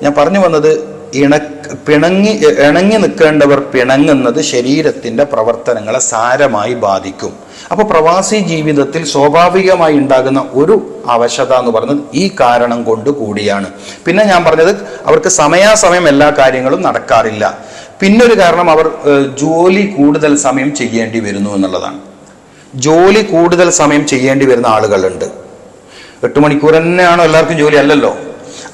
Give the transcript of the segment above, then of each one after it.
ഞാൻ പറഞ്ഞു വന്നത് ഇണങ്ങി നിൽക്കേണ്ടവർ പിണങ്ങുന്നത് ശരീരത്തിന്റെ പ്രവർത്തനങ്ങളെ സാരമായി ബാധിക്കും. അപ്പൊ പ്രവാസി ജീവിതത്തിൽ സ്വാഭാവികമായി ഉണ്ടാകുന്ന ഒരു അവശത എന്ന് പറയുന്നത് ഈ കാരണം കൊണ്ട് കൂടിയാണ്. പിന്നെ ഞാൻ പറഞ്ഞത് അവർക്ക് സമയാസമയം എല്ലാ കാര്യങ്ങളും നടക്കാറില്ല. പിന്നൊരു കാരണം അവർ ജോലി കൂടുതൽ സമയം ചെയ്യേണ്ടി വരുന്നു എന്നുള്ളതാണ്. ജോലി കൂടുതൽ സമയം ചെയ്യേണ്ടി വരുന്ന ആളുകളുണ്ട്. 8 മണിക്കൂർ തന്നെയാണോ എല്ലാവർക്കും ജോലി? അല്ലല്ലോ.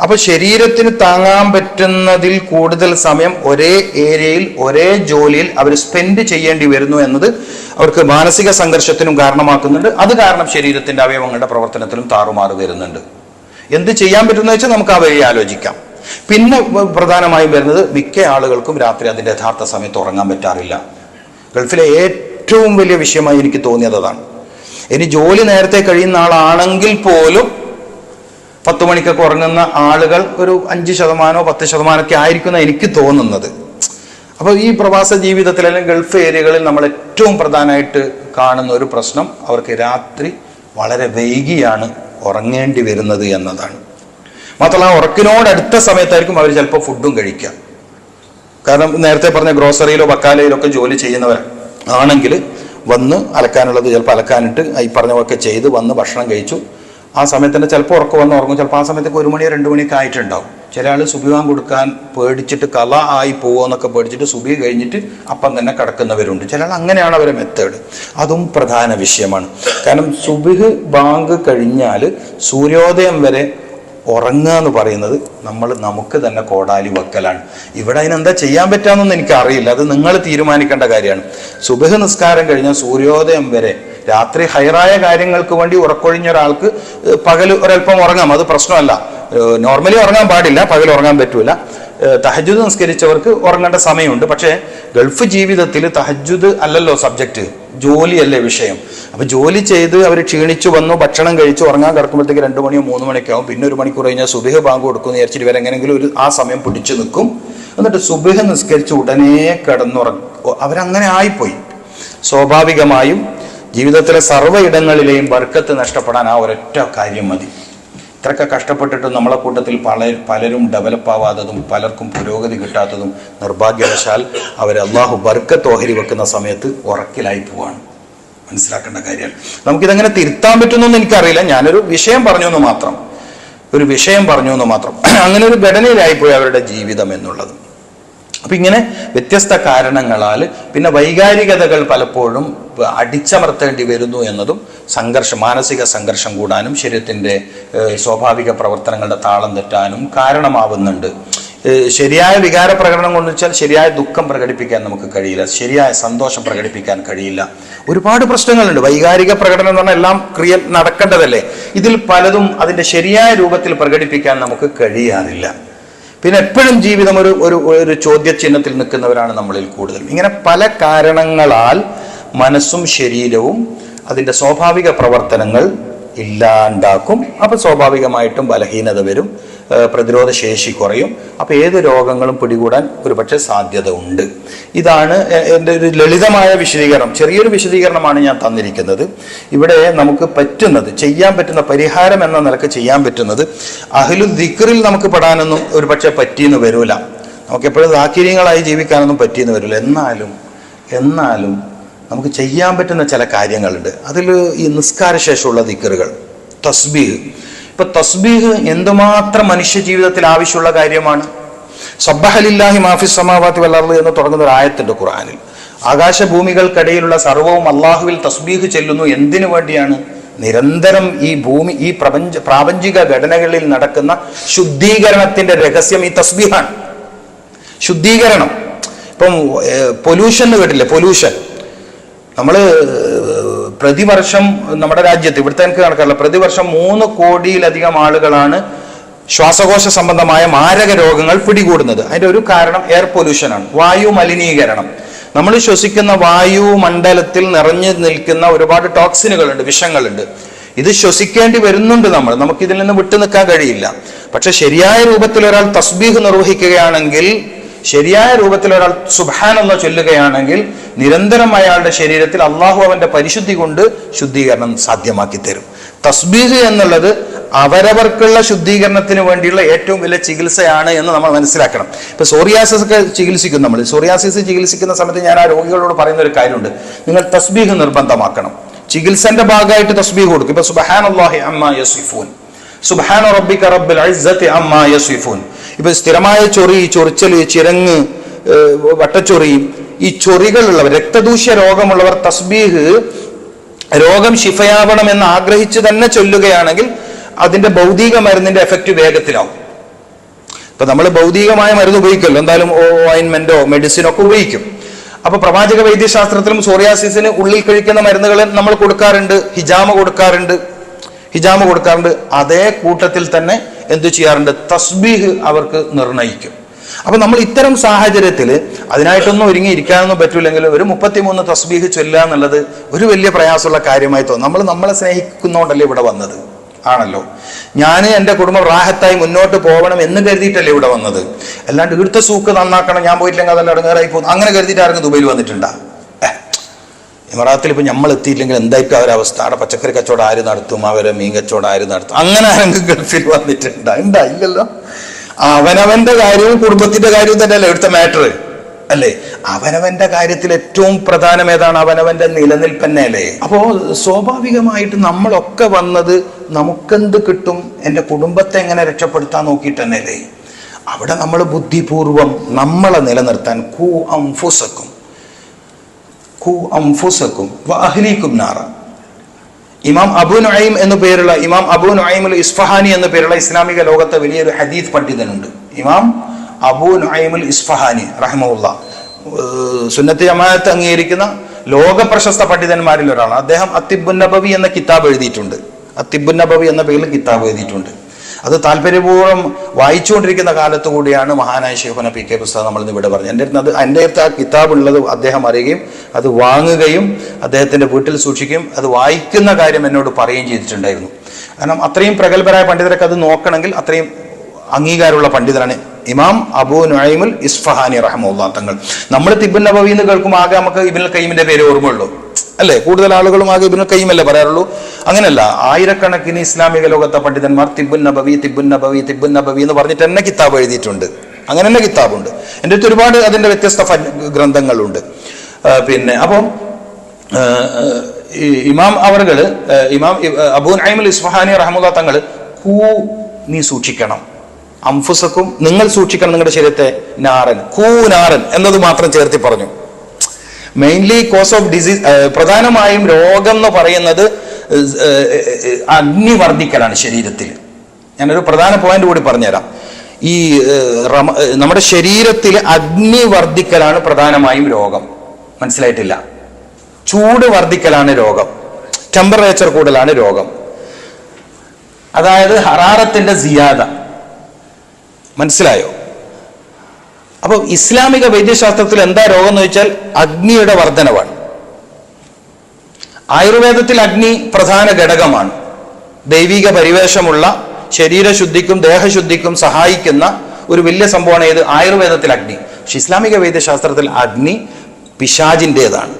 അപ്പൊ ശരീരത്തിന് താങ്ങാൻ പറ്റുന്നതിൽ കൂടുതൽ സമയം ഒരേ ഏരിയയിൽ ഒരേ ജോലിയിൽ അവർ സ്പെൻഡ് ചെയ്യേണ്ടി വരുന്നു എന്നത് അവർക്ക് മാനസിക സംഘർഷത്തിനും കാരണമാക്കുന്നുണ്ട്. അത് കാരണം ശരീരത്തിന്റെ അവയവങ്ങളുടെ പ്രവർത്തനത്തിലും താറുമാറ് വരുന്നുണ്ട്. എന്ത് ചെയ്യാൻ പറ്റുന്ന വെച്ചാൽ നമുക്ക് ആ വഴി ആലോചിക്കാം. പിന്നെ പ്രധാനമായും വരുന്നത് മിക്ക ആളുകൾക്കും രാത്രി അതിന്റെ യഥാർത്ഥ സമയത്ത് ഉറങ്ങാൻ പറ്റാറില്ല. ഗൾഫിലെ ഏറ്റവും വലിയ വിഷയമായി എനിക്ക് തോന്നിയത് അതാണ്. ഇനി ജോലി നേരത്തെ കഴിയുന്ന ആളാണെങ്കിൽ പോലും 10 മണിക്കൊക്കെ ഉറങ്ങുന്ന ആളുകൾ ഒരു 5% 10% ആയിരിക്കുന്ന എനിക്ക് തോന്നുന്നത്. അപ്പൊ ഈ പ്രവാസ ജീവിതത്തിൽ അല്ലെങ്കിൽ ഗൾഫ് ഏരിയകളിൽ നമ്മൾ ഏറ്റവും പ്രധാനമായിട്ട് കാണുന്ന ഒരു പ്രശ്നം അവർക്ക് രാത്രി വളരെ വൈകിയാണ് ഉറങ്ങേണ്ടി വരുന്നത് എന്നതാണ്. മാത്രമല്ല ഉറക്കിനോടടുത്ത സമയത്തായിരിക്കും അവർ ചിലപ്പോൾ ഫുഡും കഴിക്കുക. കാരണം നേരത്തെ പറഞ്ഞ ഗ്രോസറിയിലോ ബക്കാലയിലോ ഒക്കെ ജോലി ചെയ്യുന്നവർ ആണെങ്കിൽ വന്ന് അലക്കാനുള്ളത് ചിലപ്പോൾ അലക്കാനിട്ട് ഈ പറഞ്ഞതൊക്കെ ചെയ്ത് വന്ന് ഭക്ഷണം കഴിച്ചു. ആ സമയത്ത് തന്നെ ചിലപ്പോൾ ഉറക്കം വന്ന് ഉറങ്ങും. ചിലപ്പോൾ ആ സമയത്തൊക്കെ 1 മണി 2 മണിയൊക്കെ ആയിട്ടുണ്ടാവും. ചില ആൾ സുബിവാൻ കൊടുക്കാൻ പേടിച്ചിട്ട് കല ആയി പോവുമെന്നൊക്കെ പേടിച്ചിട്ട് സുബി കഴിഞ്ഞിട്ട് അപ്പം തന്നെ കിടക്കുന്നവരുണ്ട്. ചില ആൾ അങ്ങനെയാണ് അവരെ മെത്തേഡ്. അതും പ്രധാന വിഷയമാണ്. കാരണം സുബിഹ് ബാങ്ക് കഴിഞ്ഞാൽ സൂര്യോദയം വരെ ഉറങ്ങുക എന്ന് പറയുന്നത് നമുക്ക് തന്നെ കോടാലി വെക്കലാണ്. ഇവിടെ അതിനെന്താ ചെയ്യാൻ പറ്റാമെന്നൊന്നും എനിക്കറിയില്ല. അത് നിങ്ങൾ തീരുമാനിക്കേണ്ട കാര്യമാണ്. സുബഹ് നിസ്കാരം കഴിഞ്ഞാൽ സൂര്യോദയം വരെ രാത്രി ഹൈറായ കാര്യങ്ങൾക്ക് വേണ്ടി ഉറക്കൊഴിഞ്ഞ ഒരാൾക്ക് പകൽ ഒരല്പം ഉറങ്ങാം, അത് പ്രശ്നമല്ല. നോർമലി ഉറങ്ങാൻ പാടില്ല, പകൽ ഉറങ്ങാൻ പറ്റൂല. തഹജ്ജുദ് നിസ്കരിച്ചവർക്ക് ഉറങ്ങേണ്ട സമയമുണ്ട്. പക്ഷേ ഗൾഫ് ജീവിതത്തിൽ തഹജ്ജുദ് അല്ലല്ലോ സബ്ജക്റ്റ്, ജോലിയല്ലേ വിഷയം. അപ്പൊ ജോലി ചെയ്ത് അവർ ക്ഷീണിച്ചു വന്നു, ഭക്ഷണം കഴിച്ച് ഉറങ്ങാൻ കിടക്കുമ്പോഴത്തേക്ക് 2 മണിയോ 3 മണിയൊക്കെ ആവും. പിന്നെ 1 മണിക്കൂർ കഴിഞ്ഞാൽ സുബഹ് ബാങ്ക് കൊടുക്കുമെന്ന് വിചാരിച്ചിട്ട് ഇവരെങ്ങനെങ്കിലും ആ സമയം പിടിച്ചു നിൽക്കും. എന്നിട്ട് സുബഹ് നിസ്കരിച്ച് ഉടനെ കിടന്നുറങ്ങും. അവരങ്ങനെ ആയിപ്പോയി. സ്വാഭാവികമായും ജീവിതത്തിലെ സർവ്വ ഇടങ്ങളിലെയും ബർക്കത്ത് നഷ്ടപ്പെടാൻ ആ ഒരൊറ്റ കാര്യം മതി. ഇത്രയൊക്കെ കഷ്ടപ്പെട്ടിട്ട് നമ്മളെ കൂട്ടത്തിൽ പലരും ഡെവലപ്പ് ആവാത്തതും പലർക്കും പുരോഗതി കിട്ടാത്തതും നിർഭാഗ്യവശാൽ അവർ അള്ളാഹു ബർക്കത്ത് ഓഹരി വെക്കുന്ന സമയത്ത് ഉറക്കിലായി പോവാണ്. മനസ്സിലാക്കേണ്ട കാര്യമാണ്. നമുക്കിതെങ്ങനെ തിരുത്താൻ പറ്റുമെന്നൊന്നും എനിക്കറിയില്ല. ഞാനൊരു വിഷയം പറഞ്ഞു എന്ന് മാത്രം, അങ്ങനെ ഒരു ഘടനയിലായിപ്പോയി അവരുടെ ജീവിതം എന്നുള്ളത്. അപ്പൊ ഇങ്ങനെ വ്യത്യസ്ത കാരണങ്ങളാൽ പിന്നെ വൈകാരികതകൾ പലപ്പോഴും അടിച്ചമർത്തേണ്ടി വരുന്നു എന്നതും മാനസിക സംഘർഷം കൂടാനും ശരീരത്തിന്റെ സ്വാഭാവിക പ്രവർത്തനങ്ങളുടെ താളം തെറ്റാനും കാരണമാവുന്നുണ്ട്. ശരിയായ വികാര പ്രകടനം കൊണ്ട് വെച്ചാൽ ശരിയായ ദുഃഖം പ്രകടിപ്പിക്കാൻ നമുക്ക് കഴിയില്ല, ശരിയായ സന്തോഷം പ്രകടിപ്പിക്കാൻ കഴിയില്ല. ഒരുപാട് പ്രശ്നങ്ങളുണ്ട്. വൈകാരിക പ്രകടനം എന്ന് പറഞ്ഞാൽ എല്ലാം നടക്കേണ്ടതല്ലേ. ഇതിൽ പലതും അതിന്റെ ശരിയായ രൂപത്തിൽ പ്രകടിപ്പിക്കാൻ നമുക്ക് കഴിയാറില്ല. പിന്നെ എപ്പോഴും ജീവിതം ഒരു ചോദ്യചിഹ്നത്തിൽ നിൽക്കുന്നവരാണ് നമ്മളിൽ കൂടുതലും. ഇങ്ങനെ പല കാരണങ്ങളാൽ മനസ്സും ശരീരവും അതിൻ്റെ സ്വാഭാവിക പ്രവർത്തനങ്ങൾ ഇല്ലാണ്ടാക്കും. അപ്പോൾ സ്വാഭാവികമായിട്ടും ബലഹീനത വരും, പ്രതിരോധ ശേഷി കുറയും. അപ്പോൾ ഏത് രോഗങ്ങളും പിടികൂടാൻ ഒരുപക്ഷെ സാധ്യത ഉണ്ട്. ഇതാണ് എൻ്റെ ഒരു ലളിതമായ വിശദീകരണം, ചെറിയൊരു വിശദീകരണമാണ് ഞാൻ തന്നിരിക്കുന്നത്. ഇവിടെ നമുക്ക് ചെയ്യാൻ പറ്റുന്ന പരിഹാരം എന്ന നിലക്ക് ചെയ്യാൻ പറ്റുന്നത് അഹ്ലു ദിക്റിൽ നമുക്ക് പെടാനൊന്നും ഒരുപക്ഷെ പറ്റിയെന്ന് വരൂല. നമുക്കെപ്പോഴും ദാക്കിര്യങ്ങളായി ജീവിക്കാനൊന്നും പറ്റിയെന്ന് വരില്ല. എന്നാലും നമുക്ക് ചെയ്യാൻ പറ്റുന്ന ചില കാര്യങ്ങളുണ്ട്. അതിൽ ഈ നിസ്കാര ശേഷമുള്ള ദിക്റുകൾ, തസ്ബീഹ്. ഇപ്പൊ തസ്ബീഹ് എന്തുമാത്രം മനുഷ്യ ജീവിതത്തിൽ ആവശ്യമുള്ള കാര്യമാണ്. സബ്ബഹ ലില്ലാഹി മാഫിസ് സമാവാതി വൽ അർള് എന്ന് തുടങ്ങുന്ന ഒരു ആയത്തുണ്ട് ഖുർആനിൽ. ആകാശഭൂമികൾക്കിടയിലുള്ള സർവ്വവും അള്ളാഹുവിൽ തസ്ബീഹ് ചെല്ലുന്നു. എന്തിനു വേണ്ടിയാണ്? നിരന്തരം ഈ പ്രാപഞ്ചിക ഘടനകളിൽ നടക്കുന്ന ശുദ്ധീകരണത്തിന്റെ രഹസ്യം ഈ തസ്ബീഹാണ്. ശുദ്ധീകരണം. ഇപ്പം പൊല്യൂഷൻ കേട്ടില്ലേ? പൊല്യൂഷൻ നമ്മൾ പ്രതിവർഷം നമ്മുടെ രാജ്യത്ത്, ഇവിടുത്തെ എനിക്ക് കണക്കല്ല, പ്രതിവർഷം 3 കോടിയിലധികം ആളുകളാണ് ശ്വാസകോശ സംബന്ധമായ മാരക രോഗങ്ങൾ പിടികൂടുന്നത്. അതിന്റെ ഒരു കാരണം എയർ പൊല്യൂഷനാണ്, വായു മലിനീകരണം. നമ്മൾ ശ്വസിക്കുന്ന വായുമണ്ഡലത്തിൽ നിറഞ്ഞു നിൽക്കുന്ന ഒരുപാട് ടോക്സിനുകളുണ്ട്, വിഷങ്ങളുണ്ട്. ഇത് ശ്വസിക്കേണ്ടി വരുന്നുണ്ട്. നമുക്കിതിൽ നിന്ന് വിട്ടു നിൽക്കാൻ കഴിയില്ല. പക്ഷെ ശരിയായ രൂപത്തിൽ ഒരാൾ തസ്ബീഹ് നിർവഹിക്കുകയാണെങ്കിൽ, ശരിയായ രൂപത്തിൽ ഒരാൾ സുബ്ഹാനല്ലാഹ് ചൊല്ലുകയാണെങ്കിൽ നിരന്തരം അയാളുടെ ശരീരത്തിൽ അള്ളാഹു അവന്റെ പരിശുദ്ധി കൊണ്ട് ശുദ്ധീകരണം സാധ്യമാക്കി തരും. തസ്ബീഹ് എന്നുള്ളത് അവരവർക്കുള്ള ശുദ്ധീകരണത്തിന് വേണ്ടിയുള്ള ഏറ്റവും വലിയ ചികിത്സയാണ് എന്ന് നമ്മൾ മനസ്സിലാക്കണം. ഇപ്പൊ സോറിയാസിസ് ഒക്കെ ചികിത്സിക്കും നമ്മൾ. സോറിയാസിസ് ചികിത്സിക്കുന്ന സമയത്ത് ഞാൻ ആ രോഗികളോട് പറയുന്ന ഒരു കാര്യമുണ്ട്, നിങ്ങൾ തസ്ബീഹ് നിർബന്ധമാക്കണം. ചികിത്സന്റെ ഭാഗമായിട്ട് തസ്ബീഹ് കൊടുക്കും. ഇപ്പൊ സുബ്ഹാനല്ലാഹി അമ്മാ യസിഫൂൻ, സുബ്ഹാന റബ്ബിക റബ്ബിൽ ഇസ്സത്തി അമ്മാ യസിഫൂൻ. ഇപ്പൊ സ്ഥിരമായ ചൊറി, ചൊറിച്ചല്, ചിരങ്ങ്, വട്ടച്ചൊറി, ഈ ചൊറികളുള്ളവർ, രക്തദൂഷ്യ രോഗമുള്ളവർ തസ്ബീഹ് രോഗം ശിഫയാവണം എന്ന് ആഗ്രഹിച്ച് തന്നെ ചൊല്ലുകയാണെങ്കിൽ അതിന്റെ ഭൗതിക മരുന്നിന്റെ എഫക്റ്റ് വേഗത്തിലാവും. ഇപ്പൊ നമ്മൾ ഭൗതികമായ മരുന്ന് ഉപയോഗിക്കുമല്ലോ, എന്തായാലും ഓയിൻമെന്റോ മെഡിസിനോ ഒക്കെ ഉപയോഗിക്കും. അപ്പൊ പ്രവാചക വൈദ്യശാസ്ത്രത്തിലും സോറിയാസിസിന് ഉള്ളിൽ കഴിക്കുന്ന മരുന്നുകൾ നമ്മൾ കൊടുക്കാറുണ്ട്, ഹിജാമ കൊടുക്കാറുണ്ട്. അതേ കൂട്ടത്തിൽ തന്നെ എന്തു ചെയ്യാറുണ്ട്, തസ്ബീഹ് അവർക്ക് നിർണയിക്കും. അപ്പൊ നമ്മൾ ഇത്തരം സാഹചര്യത്തിൽ അതിനായിട്ടൊന്നും ഒരുങ്ങിയിരിക്കാനൊന്നും പറ്റൂലെങ്കിലും ഒരു 33 തസ്ബീഹ് ചൊല്ലുക എന്നുള്ളത് ഒരു വലിയ പ്രയാസമുള്ള കാര്യമായി തോന്നും. നമ്മളെ സ്നേഹിക്കുന്നോണ്ടല്ലേ ഇവിടെ വന്നത്, ആണല്ലോ. ഞാൻ എൻ്റെ കുടുംബം റാഹത്തായി മുന്നോട്ട് പോകണം എന്ന് കരുതിയിട്ടല്ലേ ഇവിടെ വന്നത്. അല്ലാണ്ട് ഇവിടുത്തെ സൂക്ക് നന്നാക്കണം, ഞാൻ പോയിട്ടില്ലെങ്കിൽ അതെല്ലാം അടങ്ങാറായി പോകും, അങ്ങനെ കരുതിയിട്ട് ആരെങ്കിലും ദുബൈയിൽ വന്നിട്ടുണ്ടാ? ഇമറാത്തിൽ ഇപ്പൊ നമ്മൾ എത്തിയില്ലെങ്കിൽ എന്തായിരിക്കും അവരവസ്ഥ? അവിടെ പച്ചക്കറി കച്ചവടം ആര് നടത്തും, അവരെ മീൻ കച്ചവടം ആര് നടത്തും? അങ്ങനെ ആരെങ്കിലും ഗൾഫിൽ വന്നിട്ടുണ്ടാ? ഇല്ലല്ലോ. അവനവന്റെ കാര്യവും കുടുംബത്തിന്റെ കാര്യവും തന്നെയല്ലേ ഇവിടുത്തെ മാറ്റർ, അല്ലേ? അവനവന്റെ കാര്യത്തിൽ ഏറ്റവും പ്രധാനം ഏതാണ്? അവനവന്റെ നിലനിൽപ്പന്നല്ലേ. അപ്പോ സ്വാഭാവികമായിട്ട് നമ്മളൊക്കെ വന്നത് നമുക്കെന്ത് കിട്ടും, എൻ്റെ കുടുംബത്തെ എങ്ങനെ രക്ഷപ്പെടുത്താൻ നോക്കിയിട്ട് തന്നെയല്ലേ. അവിടെ നമ്മൾ ബുദ്ധിപൂർവം നമ്മളെ നിലനിർത്താൻ ഖൂ അൻഫുസക്കും വഅഹ്ലീകും നാറ. ഇമാം അബൂ നുഐം എന്നു പേരുള്ള ഇമാം അബൂ നുഐം അൽ ഇസ്ഫഹാനി എന്നു പേരുള്ള ഇസ്ലാമിക ലോകത്തെ വലിയൊരു ഹദീസ് പണ്ഡിതനുണ്ട്. ഇമാം അബൂ നുഐം അൽ ഇസ്ഫഹാനി റഹിമഹുല്ലാഹ്, സുന്നത്ത് ജമാഅത്ത് അംഗീകരിക്കുന്ന ലോക പ്രശസ്ത പണ്ഡിതന്മാരിൽ ഒരാളാണ്. അദ്ദേഹം അത്തിബുൻ നബവി എന്ന കിതാബ് എഴുതിയിട്ടുണ്ട്. അത്തിബുൻ നബവി എന്ന പേരിൽ കിതാബ് എഴുതിയിട്ടുണ്ട്. അത് താല്പര്യപൂർവ്വം വായിച്ചുകൊണ്ടിരിക്കുന്ന കാലത്ത് കൂടിയാണ് മഹാനായ ശൈഖുന പി കെ ഉസ്താദ് നമ്മളിന്ന് ഇവിടെ പറഞ്ഞു. എൻ്റെ അടുത്ത് ആ കിതാബ് ഉള്ളത് അദ്ദേഹം അറിയുകയും അത് വാങ്ങുകയും അദ്ദേഹത്തിൻ്റെ വീട്ടിൽ സൂക്ഷിക്കുകയും അത് വായിക്കുന്ന കാര്യം എന്നോട് പറയുകയും ചെയ്തിട്ടുണ്ടായിരുന്നു. കാരണം അത്രയും പ്രഗത്ഭരായ പണ്ഡിതരൊക്കെ അത് നോക്കണമെങ്കിൽ അത്രയും അംഗീകാരമുള്ള പണ്ഡിതനാണ് ഇമാം അബൂ നുഐമുൽ ഇസ്ഫഹാനി റഹ്മത്തുള്ളാഹി തങ്ങൾ. നമ്മൾ തിബ്ബുൻ നബവി എന്ന് കേൾക്കുമ്പോൾ ആകെ നമുക്ക് ഇബ്നുൽ ഖയ്യിമിന്റെ പേര് ഓർമ്മയുള്ളൂ, അല്ലേ? കൂടുതൽ ആളുകളും ആകെ ഇബ്നുൽ ഖയ്യിം അല്ലേ പറയാറുള്ളൂ. അങ്ങനെയല്ല, ആയിരക്കണക്കിന് ഇസ്ലാമിക ലോകത്തെ പണ്ഡിതന്മാർ തിബ്ബുൻ നബവി എന്ന് പറഞ്ഞിട്ട് തന്നെ കിതാബ് എഴുതിയിട്ടുണ്ട്. അങ്ങനെ തന്നെ കിതാബുണ്ട്. എൻ്റെ അടുത്ത് ഒരുപാട് അതിൻ്റെ വ്യത്യസ്ത ഗ്രന്ഥങ്ങളുണ്ട്. അപ്പം ഇമാം അവർകള്, ഇമാം അബൂ നുഐമുൽ ഇസ്ഫഹാനി റഹ്മത്തുള്ളാഹി തങ്ങൾ, നീ സൂക്ഷിക്കണം, അംഫുസക്കും, നിങ്ങൾ സൂക്ഷിക്കണം നിങ്ങളുടെ ശരീരത്തെ, നാറൻ എന്നത് മാത്രം ചേർത്തി പറഞ്ഞു. മെയിൻലി കോസ് ഓഫ് ഡിസീസ്, പ്രധാനമായും രോഗം എന്ന് പറയുന്നത് അഗ്നി വർദ്ധിക്കലാണ് ശരീരത്തിൽ. ഞാനൊരു പ്രധാന പോയിന്റ് കൂടി പറഞ്ഞുതരാം. ഈ നമ്മുടെ ശരീരത്തിൽ അഗ്നി വർദ്ധിക്കലാണ് പ്രധാനമായും രോഗം. മനസ്സിലായിട്ടില്ല? ചൂട് വർദ്ധിക്കലാണ് രോഗം, ടെമ്പറേച്ചർ കൂടുതലാണ് രോഗം. അതായത് ഹറാറത്തിന്റെ സിയാദ. മനസ്സിലായോ? അപ്പോൾ ഇസ്ലാമിക വൈദ്യശാസ്ത്രത്തിൽ എന്താ രോഗം എന്ന് വെച്ചാൽ അഗ്നിയുടെ വർധനവാണ്. ആയുർവേദത്തിൽ അഗ്നി പ്രധാന ഘടകമാണ്. ദൈവിക പരിവേഷമുള്ള ശരീരശുദ്ധിക്കും ദേഹശുദ്ധിക്കും സഹായിക്കുന്ന ഒരു വലിയ സംഭവമാണ് ഏത്? ആയുർവേദത്തിൽ അഗ്നി. പക്ഷെ ഇസ്ലാമിക വൈദ്യശാസ്ത്രത്തിൽ അഗ്നി പിശാചിൻ്റെതാണ്.